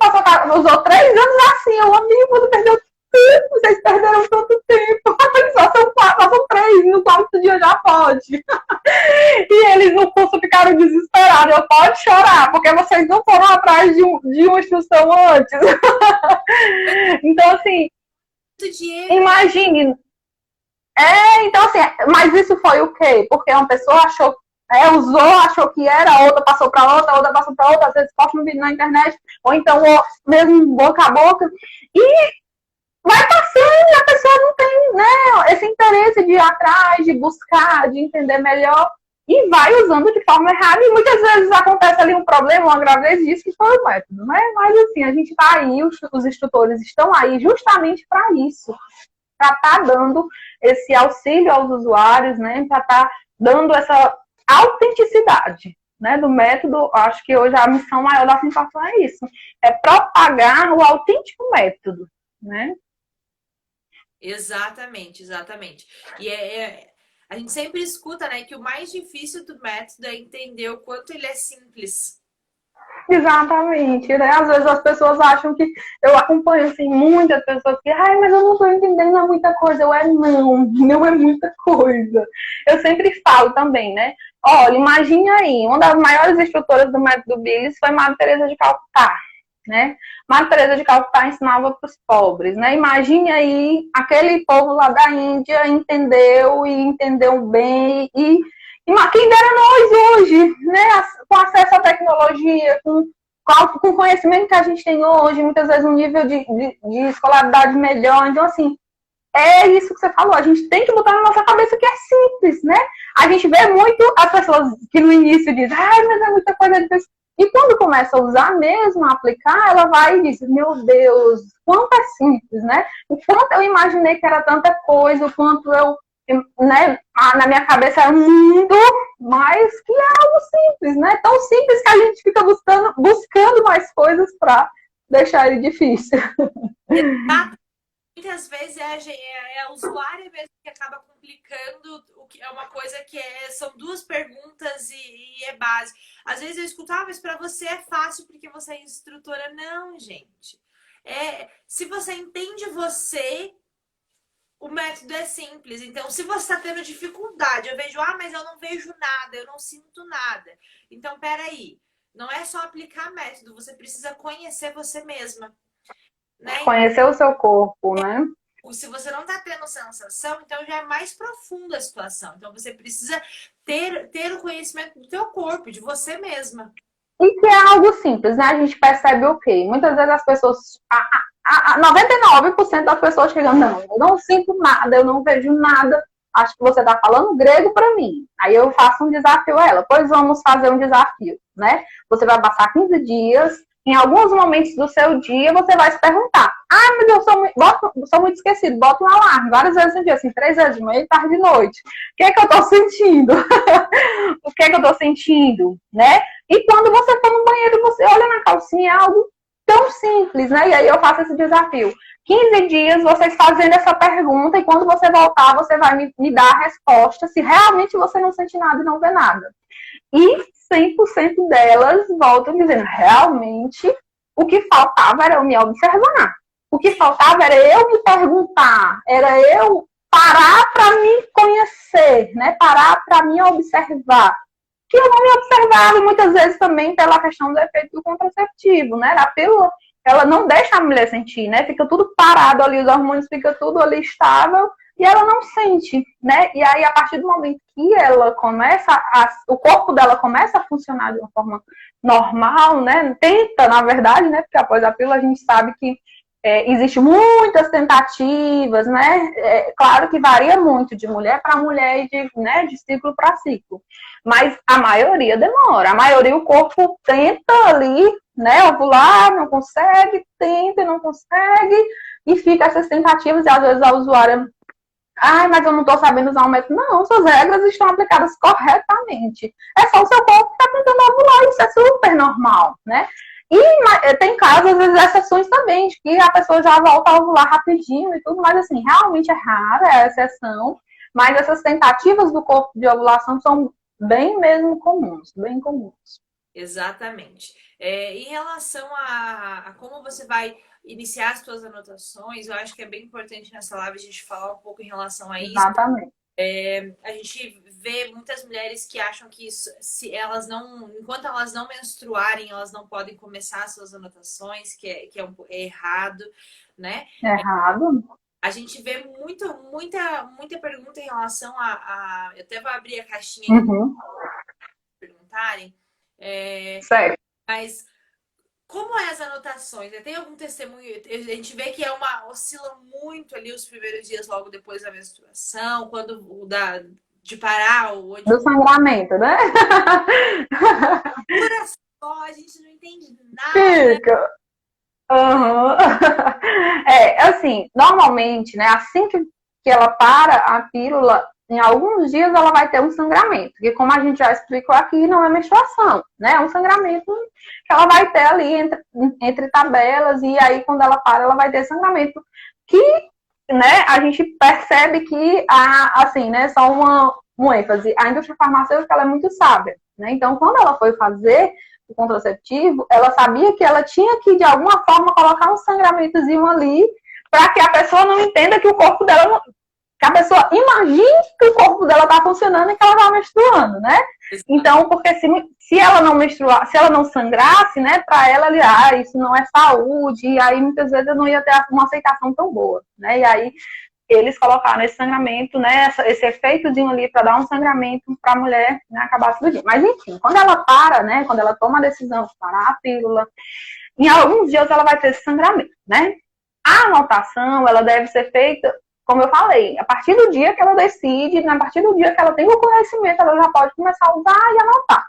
usou 3 anos assim. Amigo, você perdeu tempo, vocês perderam tanto tempo. Só são 3, no 4º dia já pode. E eles no curso ficaram desesperados. Eu pode chorar, porque vocês não foram atrás de uma instrução antes. Então, assim, imagine. Então, assim, mas isso foi o quê? Porque uma pessoa usou, achou que era, a outra passou para outra passou para outra, às vezes posta um vídeo na internet, ou então mesmo boca a boca, e vai passando e a pessoa não tem, né, esse interesse de ir atrás, de buscar, de entender melhor, e vai usando de forma errada, e muitas vezes acontece ali um problema, uma gravidez, disso que foi o método, né? Mas assim, a gente está aí, os instrutores estão aí justamente para isso, para estar dando esse auxílio aos usuários, né, para estar dando essa autenticidade, né, do método, acho que hoje a missão maior da Fundação é isso, é propagar o autêntico método, né? Exatamente, exatamente. E a gente sempre escuta, né, que o mais difícil do método é entender o quanto ele é simples. Exatamente, né? Às vezes as pessoas acham que eu acompanho assim muitas pessoas que, ai, mas eu não estou entendendo muita coisa. Não é muita coisa. Eu sempre falo também, né? Olha, imagine aí, uma das maiores instrutoras do método Billis foi Madre Teresa de Calcutá, né? Madre Teresa de Calcutá ensinava para os pobres, né? Imagine aí aquele povo lá da Índia entendeu bem e quem dera nós hoje, né? Com acesso à tecnologia, com o conhecimento que a gente tem hoje, muitas vezes um nível de escolaridade melhor. Então, assim, é isso que você falou. A gente tem que botar na nossa cabeça que é simples, né? A gente vê muito as pessoas que no início dizem, ai, mas é muita coisa difícil. E quando começa a usar mesmo, a aplicar, ela vai e diz, meu Deus, quanto é simples, né? O quanto eu imaginei que era tanta coisa, o quanto eu, né, na minha cabeça era um mundo, mas que é algo simples, né? Tão simples que a gente fica buscando mais coisas para deixar ele difícil. Exato. Muitas vezes a usuária mesmo que acaba complicando o que é uma coisa que são duas perguntas e é básico. Às vezes eu escuto, mas para você é fácil porque você é instrutora. Não, gente. Se você entende você, o método é simples. Então, se você está tendo dificuldade, eu vejo, mas eu não vejo nada, eu não sinto nada. Então, peraí. Não é só aplicar método, você precisa conhecer você mesma. Né? Conhecer o seu corpo, né? Se você não está tendo sensação, então já é mais profunda a situação. Então você precisa ter o conhecimento do teu corpo, de você mesma. E que é algo simples, né? A gente percebe o quê? Muitas vezes as pessoas, 99% das pessoas chegam, não, eu não sinto nada, eu não vejo nada, acho que você está falando grego para mim. Aí eu faço um desafio a ela, pois vamos fazer um desafio, né? Você vai passar 15 dias, em alguns momentos do seu dia, você vai se perguntar, mas eu sou muito esquecido, bota um alarme, várias vezes no dia, assim, 3 vezes de manhã e tarde de noite. O que é que eu estou sentindo? O que é que eu estou sentindo, né? E quando você for no banheiro, você olha na calcinha, é algo tão simples, né? E aí eu faço esse desafio. 15 dias vocês fazendo essa pergunta e quando você voltar, você vai me dar a resposta se realmente você não sente nada e não vê nada. E 100% delas voltam dizendo, realmente, o que faltava era eu me observar. O que faltava era eu me perguntar, era eu parar para me conhecer, né? Parar para me observar. Que eu não me observava muitas vezes também pela questão do efeito do contraceptivo, né? A pílula, ela não deixa a mulher sentir, né? Fica tudo parado ali, os hormônios ficam tudo ali estável e ela não sente, né? E aí, a partir do momento que ela começa, o corpo dela começa a funcionar de uma forma normal, né? Tenta, na verdade, né? Porque após a pílula a gente sabe que existem muitas tentativas, né? Claro que varia muito de mulher para mulher e de ciclo para ciclo. Mas a maioria demora. A maioria o corpo tenta ali, né? Ovular, não consegue, tenta e não consegue. E fica essas tentativas e às vezes a usuária... mas eu não estou sabendo usar o método. Não, suas regras estão aplicadas corretamente. É só o seu corpo que está tentando ovular. Isso é super normal, né? E tem casos, às vezes, exceções também, de que a pessoa já volta a ovular rapidinho e tudo, mas assim, realmente é rara, é a exceção, mas essas tentativas do corpo de ovulação são bem mesmo comuns, bem comuns. Exatamente. Em relação a como você vai iniciar as suas anotações, eu acho que é bem importante nessa live a gente falar um pouco em relação a isso. Exatamente. A gente vê muitas mulheres que acham que se elas não, enquanto elas não menstruarem, elas não podem começar as suas anotações, que é errado, né? Errado. A gente vê muita pergunta em relação eu até vou abrir a caixinha para perguntarem. Certo. Mas como é as anotações? Tem algum testemunho? A gente vê que oscila muito ali os primeiros dias logo depois da menstruação, quando de parar o do sangramento, né? Pura só, a gente não entende nada. Fica. Assim, normalmente, né, assim que ela para a pílula, em alguns dias ela vai ter um sangramento, que como a gente já explicou aqui, não é menstruação, né? É um sangramento que ela vai ter ali entre tabelas, e aí quando ela para, ela vai ter sangramento que, né, a gente percebe que, assim, né, só um ênfase, a indústria farmacêutica, ela é muito sábia, né? Então, quando ela foi fazer o contraceptivo, ela sabia que ela tinha que, de alguma forma, colocar um sangramentozinho ali, para que a pessoa não entenda que o corpo dela não, que a pessoa imagine que o corpo dela está funcionando e que ela está menstruando, né? Então, porque se ela não menstruar, se ela não sangrasse, né, para ela, isso não é saúde, e aí muitas vezes eu não ia ter uma aceitação tão boa, né? E aí eles colocaram esse sangramento, né, esse efeitozinho ali para dar um sangramento para a mulher, né, acabar a cirurgia. Mas enfim, quando ela para, né, quando ela toma a decisão de parar a pílula, em alguns dias ela vai ter esse sangramento, né? A anotação, ela deve ser feita, como eu falei, a partir do dia que ela decide, a partir do dia que ela tem o conhecimento, ela já pode começar a usar e anotar.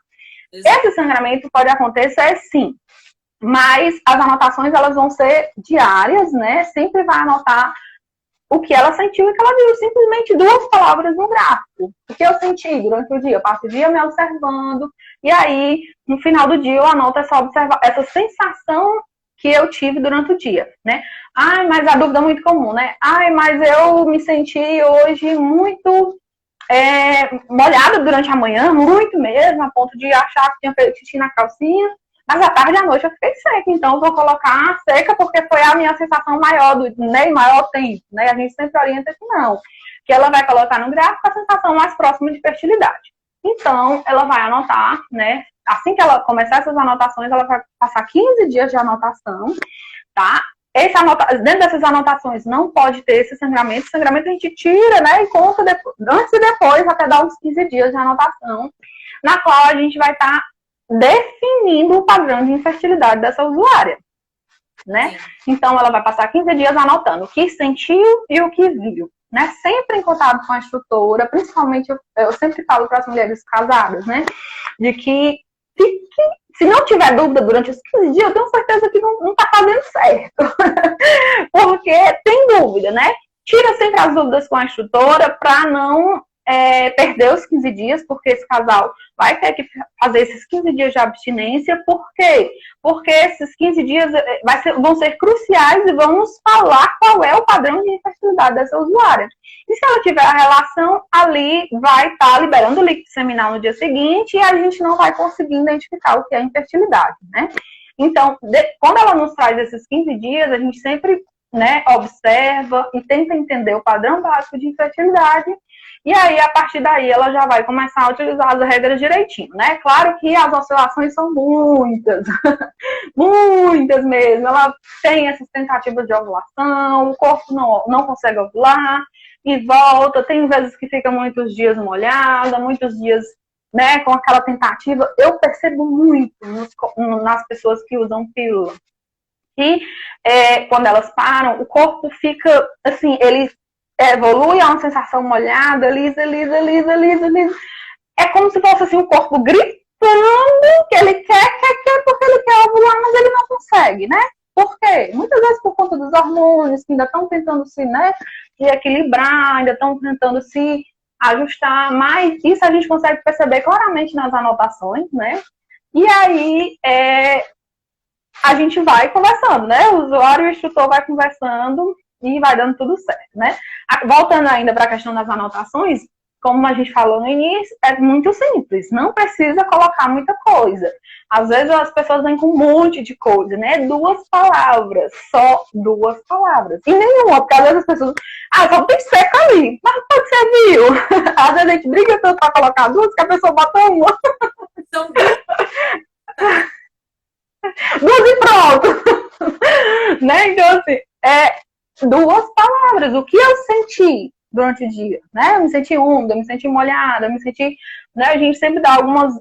Exato. Esse sangramento pode acontecer sim, mas as anotações elas vão ser diárias, né? Sempre vai anotar o que ela sentiu e que ela viu, simplesmente 2 palavras no gráfico. O que eu senti durante o dia, eu passo o dia me observando, e aí, no final do dia, eu anoto essa sensação que eu tive durante o dia, né? Ai, mas a dúvida é muito comum, né? Ai, mas eu me senti hoje muito molhada durante a manhã, muito mesmo, a ponto de achar que tinha feito xixi na calcinha, mas à tarde e à noite eu fiquei seca, então eu vou colocar seca porque foi a minha sensação maior, maior tempo, né? A gente sempre orienta que não, que ela vai colocar no gráfico a sensação mais próxima de fertilidade. Então, ela vai anotar, né? Assim que ela começar essas anotações, ela vai passar 15 dias de anotação, tá? Dentro dessas anotações não pode ter esse sangramento. O sangramento a gente tira, né? E conta antes e depois, até dar uns 15 dias de anotação, na qual a gente vai estar definindo o padrão de infertilidade dessa usuária, né? Então, ela vai passar 15 dias anotando o que sentiu e o que viu, né? Sempre em contato com a instrutora, principalmente eu sempre falo para as mulheres casadas, né? De que se não tiver dúvida durante os 15 dias, eu tenho certeza que não está fazendo certo. Porque tem dúvida, né? Tira sempre as dúvidas com a instrutora para não perder os 15 dias, porque esse casal vai ter que fazer esses 15 dias de abstinência. Por quê? Porque esses 15 dias vão ser cruciais e vamos falar qual é o padrão de infertilidade dessa usuária. E se ela tiver a relação, ali vai estar liberando o líquido seminal no dia seguinte e a gente não vai conseguir identificar o que é infertilidade, né? Então, quando ela nos traz esses 15 dias, a gente sempre, né, observa e tenta entender o padrão básico de infertilidade. E aí, a partir daí, ela já vai começar a utilizar as regras direitinho, né? Claro que as oscilações são muitas, muitas mesmo. Ela tem essas tentativas de ovulação, o corpo não consegue ovular e volta. Tem vezes que fica muitos dias molhada, muitos dias, né, com aquela tentativa. Eu percebo muito nas pessoas que usam pílula. E quando elas param, o corpo fica, assim, ele evolui a uma sensação molhada, lisa, lisa, lisa, lisa, lisa. É como se fosse assim, o corpo gritando que ele quer, porque ele quer ovular, mas ele não consegue, né? Por quê? Muitas vezes por conta dos hormônios, que ainda estão tentando se, né, se equilibrar, ainda estão tentando se ajustar, mas isso a gente consegue perceber claramente nas anotações, né? E aí, a gente vai conversando, né? O usuário e o instrutor vai conversando e vai dando tudo certo, né? Voltando ainda para a questão das anotações, como a gente falou no início, é muito simples, não precisa colocar muita coisa. Às vezes as pessoas vêm com um monte de coisa, né? 2 palavras, só 2 palavras. E nenhuma, porque às vezes as pessoas, só tem seca ali, mas pode ser viu. Às vezes a gente briga tanto para colocar 2 que a pessoa bota uma. São 2 e pronto. Né? Então, assim, 2 palavras. O que eu senti durante o dia, né? Eu me senti úmida, eu me senti molhada, eu me senti, né? A gente sempre dá algumas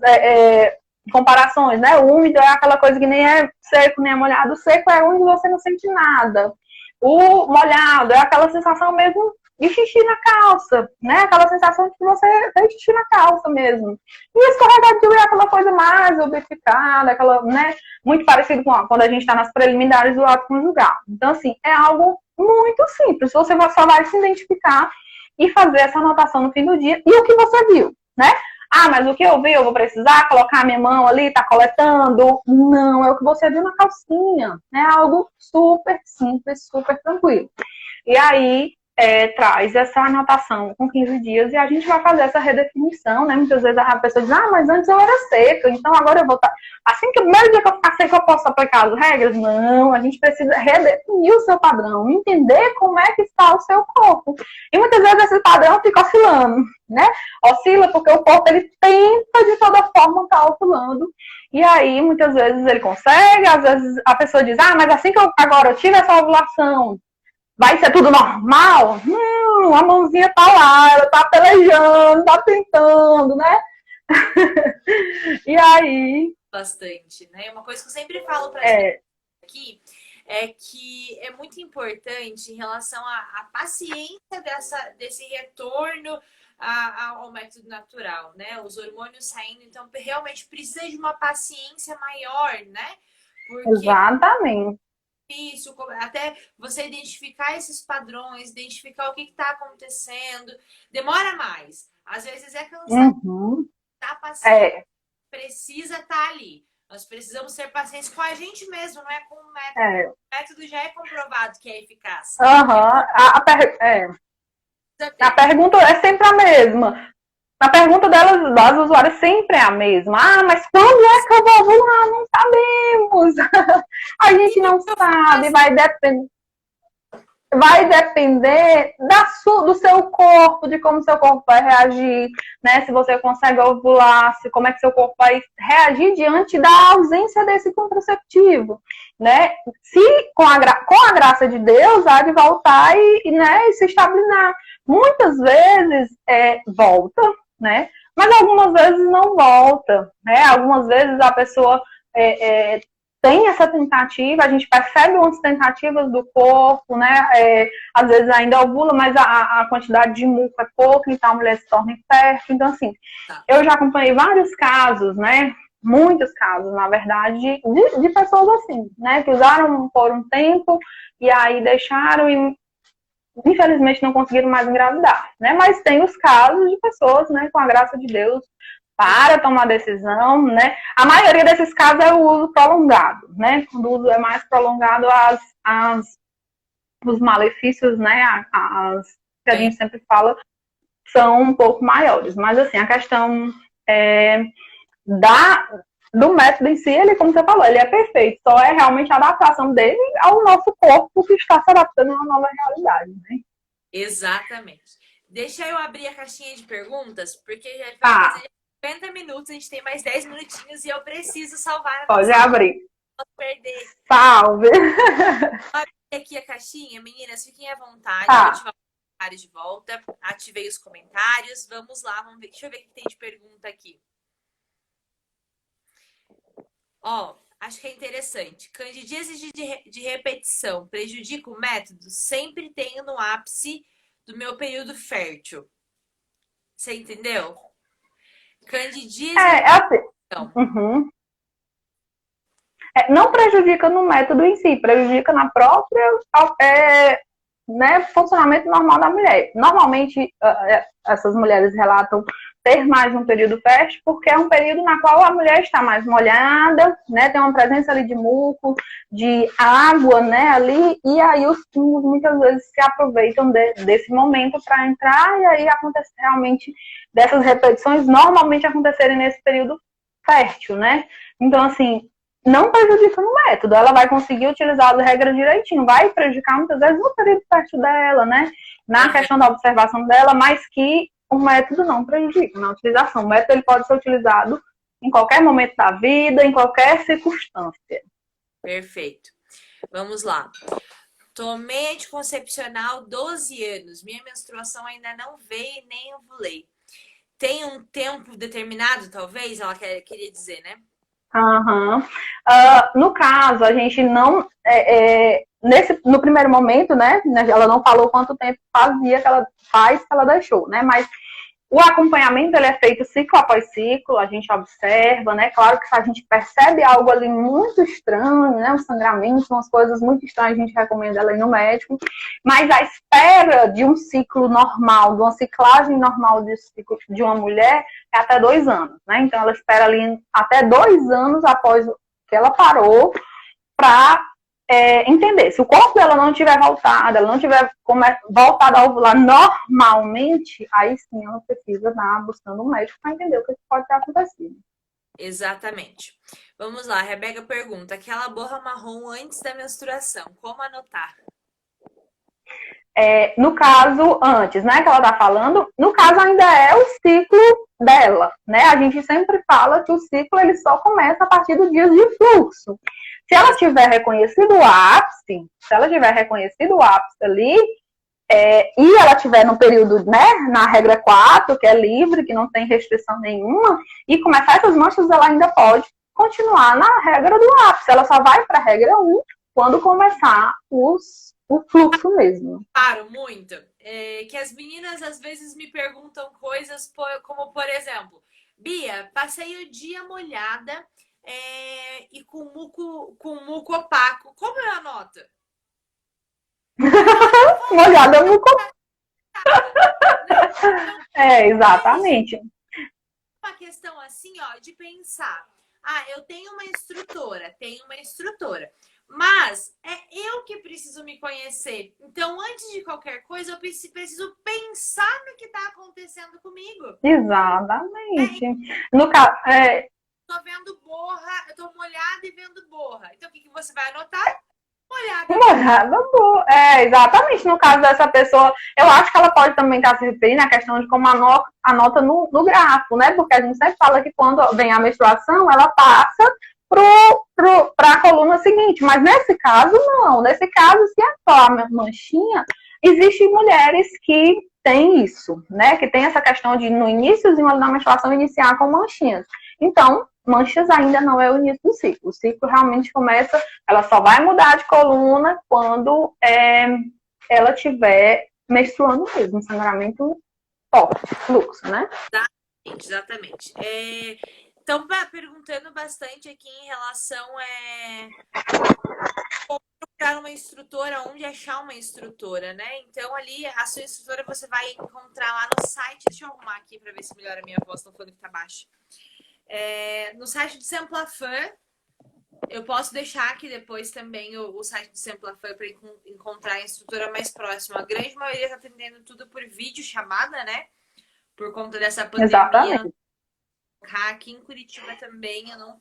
comparações, né? O úmido é aquela coisa que nem é seco, nem é molhado. O seco é onde você não sente nada. O molhado é aquela sensação mesmo de xixi na calça, né? Aquela sensação de que você tem xixi na calça mesmo. E escorregadio é aquela coisa mais lubrificada, aquela, né? Muito parecido com quando a gente está nas preliminares do ato conjugal. Então, assim, é algo muito simples. Você só vai se identificar e fazer essa anotação no fim do dia. E o que você viu, né? Ah, mas o que eu vi, eu vou precisar colocar a minha mão ali, tá coletando? Não, é o que você viu na calcinha. É algo super simples, super tranquilo. E aí, traz essa anotação com 15 dias e a gente vai fazer essa redefinição, né? Muitas vezes a pessoa diz, mas antes eu era seca, então agora eu vou estar... Assim que o primeiro dia que eu ficar seca, eu posso aplicar as regras? Não, a gente precisa redefinir o seu padrão, entender como é que está o seu corpo. E muitas vezes esse padrão fica oscilando, né? Oscila porque o corpo, ele tenta de toda forma estar oscilando. E aí, muitas vezes ele consegue, às vezes a pessoa diz, mas assim que agora eu tive essa ovulação, vai ser tudo normal? A mãozinha tá lá, ela tá pelejando, tá tentando, né? E aí... Bastante, né? Uma coisa que eu sempre falo pra gente aqui é que é muito importante em relação à paciência desse retorno ao método natural, né? Os hormônios saindo, então realmente precisa de uma paciência maior, né? Porque exatamente. Isso, até você identificar esses padrões, identificar o que está acontecendo, demora mais. Às vezes é cansado, tá paciente, precisa estar ali. Nós precisamos ser pacientes com a gente mesmo, não é com o método. O método já é comprovado que é eficaz. A pergunta é sempre a mesma. A pergunta das usuárias sempre é a mesma. Mas quando é que eu vou ovular? Não sabemos. A gente não sabe, vai depender do seu corpo, de como seu corpo vai reagir, né? Se você consegue ovular, como é que seu corpo vai reagir diante da ausência desse contraceptivo, né? Se com a graça de Deus, há de voltar e se estabilizar. Muitas vezes volta, né? Mas algumas vezes não volta, né? Algumas vezes a pessoa tem essa tentativa, a gente percebe umas tentativas do corpo, né? Às vezes ainda ovula, mas a quantidade de muco é pouca, então a mulher se torna infértil. Então, assim, eu já acompanhei vários casos, né? Muitos casos, na verdade, de pessoas assim, né? Que usaram por um tempo e aí deixaram e infelizmente não conseguiram mais engravidar, né? Mas tem os casos de pessoas, né, com a graça de Deus, para tomar decisão, né? A maioria desses casos é o uso prolongado, né? Quando o uso é mais prolongado, os malefícios, né, que a gente sempre fala, são um pouco maiores. Mas, assim, a questão do método em si, ele, como você falou, ele é perfeito. Só é realmente a adaptação dele ao nosso corpo que está se adaptando a uma nova realidade, né? Exatamente. Deixa eu abrir a caixinha de perguntas, porque já vai fazer 50 minutos, a gente tem mais 10 minutinhos e eu preciso salvar. Pode abrir. Não posso perder. Salve! Abri aqui a caixinha, meninas, fiquem à vontade. Vou ativar os comentários de volta. Ativei os comentários. Vamos lá, vamos ver. Deixa eu ver o que tem de pergunta aqui. Acho que é interessante. Candidíase de repetição prejudica o método? Sempre tenho no ápice do meu período fértil. Você entendeu? Candidíase de repetição. Não prejudica no método em si, prejudica na própria funcionamento normal da mulher. Normalmente, essas mulheres relatam ter mais um período fértil, porque é um período na qual a mulher está mais molhada, né? Tem uma presença ali de muco, de água, né? Ali, e aí os fungos muitas vezes se aproveitam desse momento para entrar, e aí acontece realmente dessas repetições normalmente acontecerem nesse período fértil, né? Então, assim, não prejudica no método, ela vai conseguir utilizar as regras direitinho, vai prejudicar muitas vezes no período fértil dela, né? Na questão da observação dela, mas que o método não prejudica na utilização. O método ele pode ser utilizado em qualquer momento da vida, em qualquer circunstância. Perfeito. Vamos lá. Tomei anticoncepcional 12 anos. Minha menstruação ainda não veio nem ovulei. Tem um tempo determinado, talvez? Ela queria dizer, né? No caso, a gente não... no primeiro momento, né? Ela não falou quanto tempo fazia que ela deixou, né? Mas O acompanhamento ele é feito ciclo após ciclo, a gente observa, né? Claro que se a gente percebe algo ali muito estranho, né? Um sangramento, umas coisas muito estranhas, a gente recomenda ela ir no médico. Mas a espera de um ciclo normal, de uma ciclagem normal de ciclo de uma mulher é até 2 anos, né? Então ela espera ali até 2 anos após que ela parou para entender. Se o corpo dela não tiver voltado, ela não tiver voltado a ovular normalmente, aí sim ela precisa estar buscando um médico para entender o que pode ter acontecido. Exatamente. Vamos lá, a Rebeca pergunta: aquela borra marrom antes da menstruação, como anotar? No caso, antes, né, que ela tá falando, no caso ainda é o ciclo dela, né? A gente sempre fala que o ciclo ele só começa a partir do dia de fluxo. Se ela tiver reconhecido o ápice, ali, e ela tiver no período, né, na regra 4, que é livre, que não tem restrição nenhuma, e começar essas manchas, ela ainda pode continuar na regra do ápice. Ela só vai para a regra 1 quando começar o fluxo mesmo. Paro muito. Que as meninas às vezes me perguntam coisas como, por exemplo, Bia, passei o dia molhada e com muco opaco. Como eu anoto? Molhada no corpo. Exatamente. Uma questão assim, ó, de pensar. Eu tenho uma instrutora, mas é eu que preciso me conhecer. Então, antes de qualquer coisa, eu preciso pensar no que está acontecendo comigo. Exatamente. No caso, tô vendo borra, eu tô molhada e vendo borra. Então, o que você vai anotar? Molhada boa. Exatamente. No caso dessa pessoa, eu acho que ela pode também estar se referindo à questão de como anota no grafo, né? Porque a gente sempre fala que quando vem a menstruação, ela passa para a coluna seguinte. Mas nesse caso, não. Nesse caso, se é só a manchinha, existem mulheres que têm isso, né? Que tem essa questão de, no iníciozinho da menstruação, iniciar com manchinhas. Então, manchas ainda não é o início do ciclo. O ciclo realmente começa, ela só vai mudar de coluna quando ela tiver menstruando mesmo, sangramento forte, fluxo, né? Exatamente. Estão perguntando bastante aqui em relação como procurar uma instrutora, onde achar uma instrutora, né? Então, ali, a sua instrutora você vai encontrar lá no site. Deixa eu arrumar aqui para ver se melhora a minha voz, não falando que tá baixo. No site do Semplafan, eu posso deixar aqui depois também o site do Semplafan para encontrar a instrutora mais próxima. A grande maioria está atendendo tudo por vídeo chamada, né? Por conta dessa pandemia. Exatamente. Aqui em Curitiba também eu não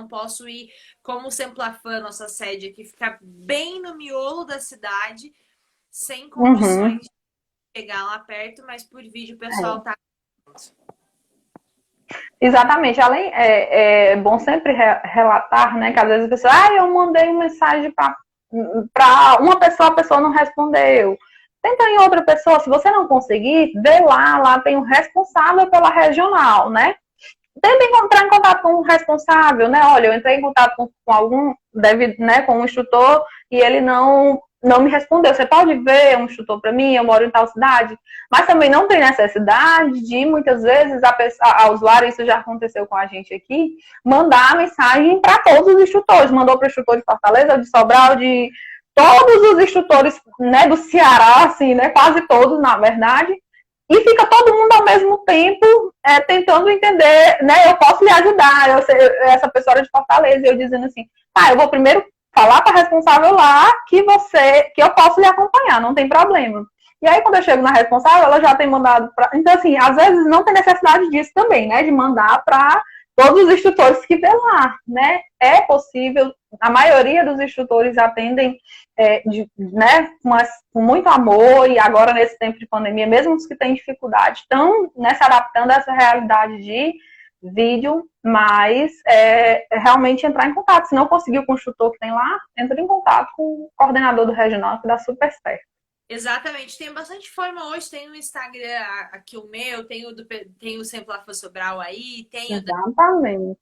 posso ir como o Semplafan, nossa sede aqui, ficar bem no miolo da cidade, sem condições de chegar lá perto, mas por vídeo o pessoal tá. Exatamente. Além, é bom sempre relatar, né, que às vezes a pessoa, eu mandei uma mensagem para uma pessoa, a pessoa não respondeu. Tenta em outra pessoa, se você não conseguir, vê lá tem um responsável pela regional, né? Tenta entrar em contato com o responsável, né? Olha, eu entrei em contato com algum, com um instrutor e ele não me respondeu. Você pode ver um instrutor para mim? Eu moro em tal cidade. Mas também não tem necessidade de, muitas vezes, a usuária, isso já aconteceu com a gente aqui, mandar mensagem para todos os instrutores. Mandou para o instrutor de Fortaleza, de Sobral, de todos os instrutores, né, do Ceará, assim, né? Quase todos, na verdade. E fica todo mundo ao mesmo tempo tentando entender, né? Eu posso lhe ajudar, essa pessoa de Fortaleza, eu dizendo assim, eu vou primeiro falar para a responsável lá que eu posso lhe acompanhar, não tem problema. E aí, quando eu chego na responsável, ela já tem mandado para. Então, assim, às vezes não tem necessidade disso também, né? De mandar para todos os instrutores que vê lá, né? É possível, a maioria dos instrutores atendem né, com muito amor, e agora nesse tempo de pandemia, mesmo os que têm dificuldade, estão, né, se adaptando a essa realidade de vídeo, mas realmente entrar em contato. Se não conseguiu com o instrutor que tem lá, entra em contato com o coordenador do regional, que dá super certo. Exatamente, tem bastante forma hoje, tem no Instagram aqui o meu, tem o Semplafan Sobral aí, tem Exatamente.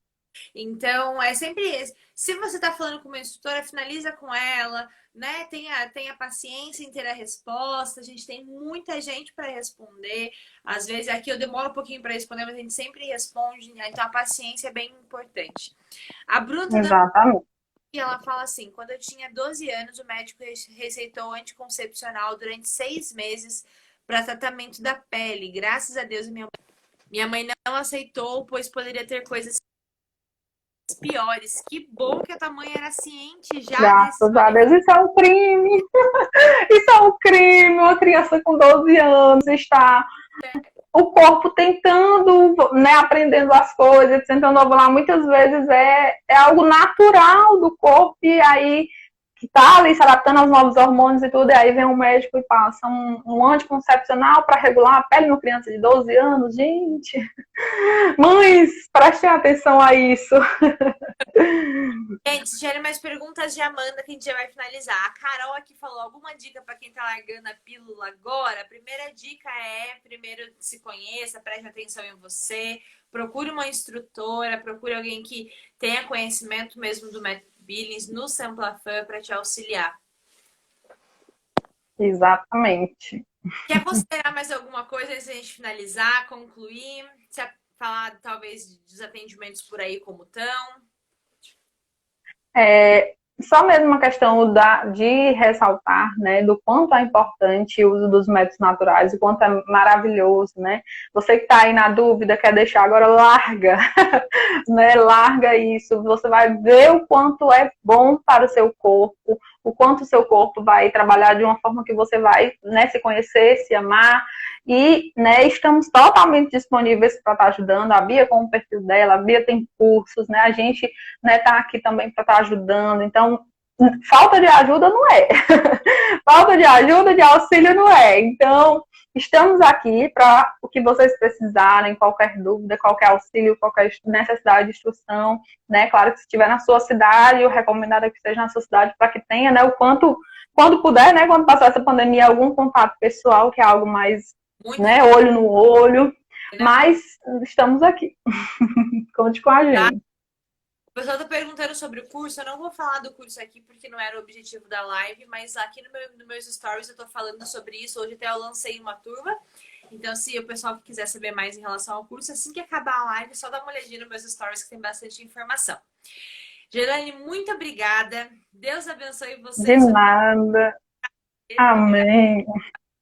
Então, é sempre esse. Se você está falando com uma instrutora, finaliza com ela, né? Tenha paciência em ter a resposta. A gente tem muita gente para responder. Às vezes aqui eu demoro um pouquinho para responder, mas a gente sempre responde, né? Então a paciência é bem importante. A Bruna tá dando Exatamente. e ela fala assim: quando eu tinha 12 anos, o médico receitou anticoncepcional durante 6 meses para tratamento da pele. Graças a Deus, minha mãe não aceitou, pois poderia ter coisas piores. Que bom que a tua mãe era ciente já desses Graças a Deus, malefícios. isso é um crime. Isso é um crime. Uma criança com 12 anos está o corpo tentando, né, aprendendo as coisas, tentando ovular, muitas vezes é algo natural do corpo, e aí que tá ali se adaptando aos novos hormônios e tudo, e aí vem um médico e passa um anticoncepcional para regular a pele de uma criança de 12 anos. Gente, mães, prestem atenção a isso. Gente, gere mais perguntas de Amanda que a gente já vai finalizar. A Carol aqui falou alguma dica para quem tá largando a pílula agora? A primeira dica é, primeiro se conheça, preste atenção em você, procure uma instrutora, procure alguém que tenha conhecimento mesmo do método Billings no Samplafan para te auxiliar. Exatamente. Quer considerar mais alguma coisa antes da gente finalizar, concluir? Se falar talvez dos atendimentos por aí como estão? Só mesmo uma questão de ressaltar, né, do quanto é importante o uso dos métodos naturais, o quanto é maravilhoso, né? Você que está aí na dúvida, quer deixar agora, larga, né? Larga isso. Você vai ver o quanto é bom para o seu corpo, o quanto o seu corpo vai trabalhar de uma forma que você vai, né, se conhecer, se amar. E, né, estamos totalmente disponíveis para estar ajudando. A Bia com o perfil dela, a Bia tem cursos, né? A gente, né, tá aqui também para estar ajudando. Então, falta de ajuda não é. Falta de ajuda, de auxílio não é. Então, estamos aqui para o que vocês precisarem, qualquer dúvida, qualquer auxílio, qualquer necessidade de instrução, né? Claro que se estiver na sua cidade, o recomendado é que esteja na sua cidade para que tenha, né, o quanto, quando puder, né, quando passar essa pandemia, algum contato pessoal, que é algo mais, Muito né, olho no olho, né? mas estamos aqui. Conte com a Tá? gente. O pessoal tá perguntando sobre o curso. Eu não vou falar do curso aqui porque não era o objetivo da live, mas aqui no meus stories eu tô falando sobre isso. Hoje até eu lancei uma turma. Então, se o pessoal quiser saber mais em relação ao curso, assim que acabar a live, só dá uma olhadinha nos meus stories que tem bastante informação. Gerane, muito obrigada. Deus abençoe De vocês nada. por me Amém.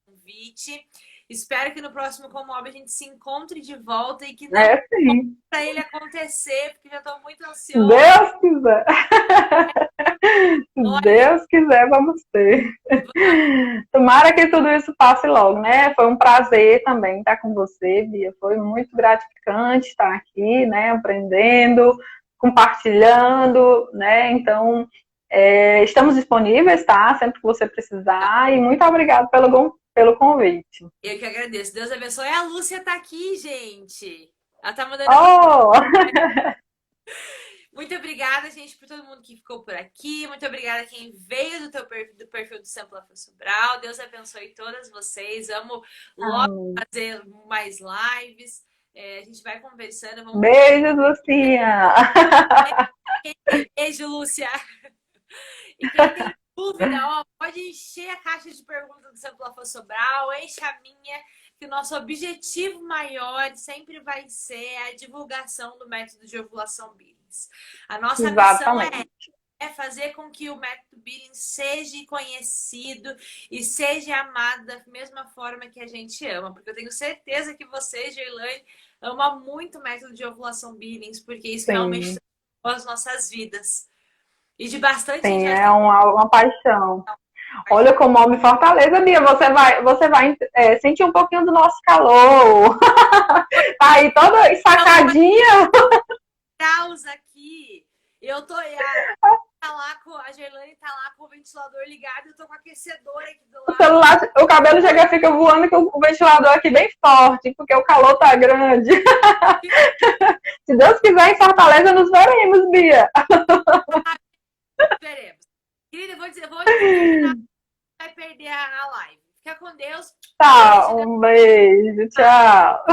convite. Espero que no próximo Comob a gente se encontre de volta e que não É sim. para ele acontecer, porque já estou muito ansiosa. Deus quiser. Olha, Deus quiser, vamos ter. Tomara que tudo isso passe logo, né? Foi um prazer também estar com você, Bia. Foi muito gratificante estar aqui, né? Aprendendo, compartilhando, né? Então, estamos disponíveis, tá? Sempre que você precisar. E muito obrigada pelo convite. eu que agradeço. Deus abençoe. A Lúcia tá aqui, gente. Ela tá mandando oi. Oh! Muito obrigada, gente, por todo mundo que ficou por aqui. Muito obrigada a quem veio do perfil do Sampla Sobral. Deus abençoe todas vocês. Amo logo Amém. fazer mais lives. A gente vai conversando. Vamos... Beijos, Lucinha! Beijo, Lúcia! E quem tem dúvida, ó, pode encher a caixa de perguntas do Sampla Sobral, enche a minha, que o nosso objetivo maior sempre vai ser a divulgação do método de ovulação Billings. A nossa missão é fazer com que o método Billings seja conhecido e seja amado da mesma forma que a gente ama. Porque eu tenho certeza que você, Geilane, ama muito o método de ovulação Billings, porque isso Sim. realmente transforma as nossas vidas. E de bastante Sim, gente. é uma paixão. Olha como homem Fortaleza, Bia, você vai sentir um pouquinho do nosso calor. Tá aí toda ensacadinha. Caos aqui. Eu tô a Gerlane tá lá com o ventilador ligado, eu tô com o aquecedor aqui do lado. O celular, o cabelo chega fica voando com o ventilador aqui bem forte, porque o calor tá grande. Se Deus quiser, em Fortaleza nos veremos, Bia. Veremos. Querida, eu vou terminar, vai perder a live. Fica com Deus. Tá, um beijo, tchau.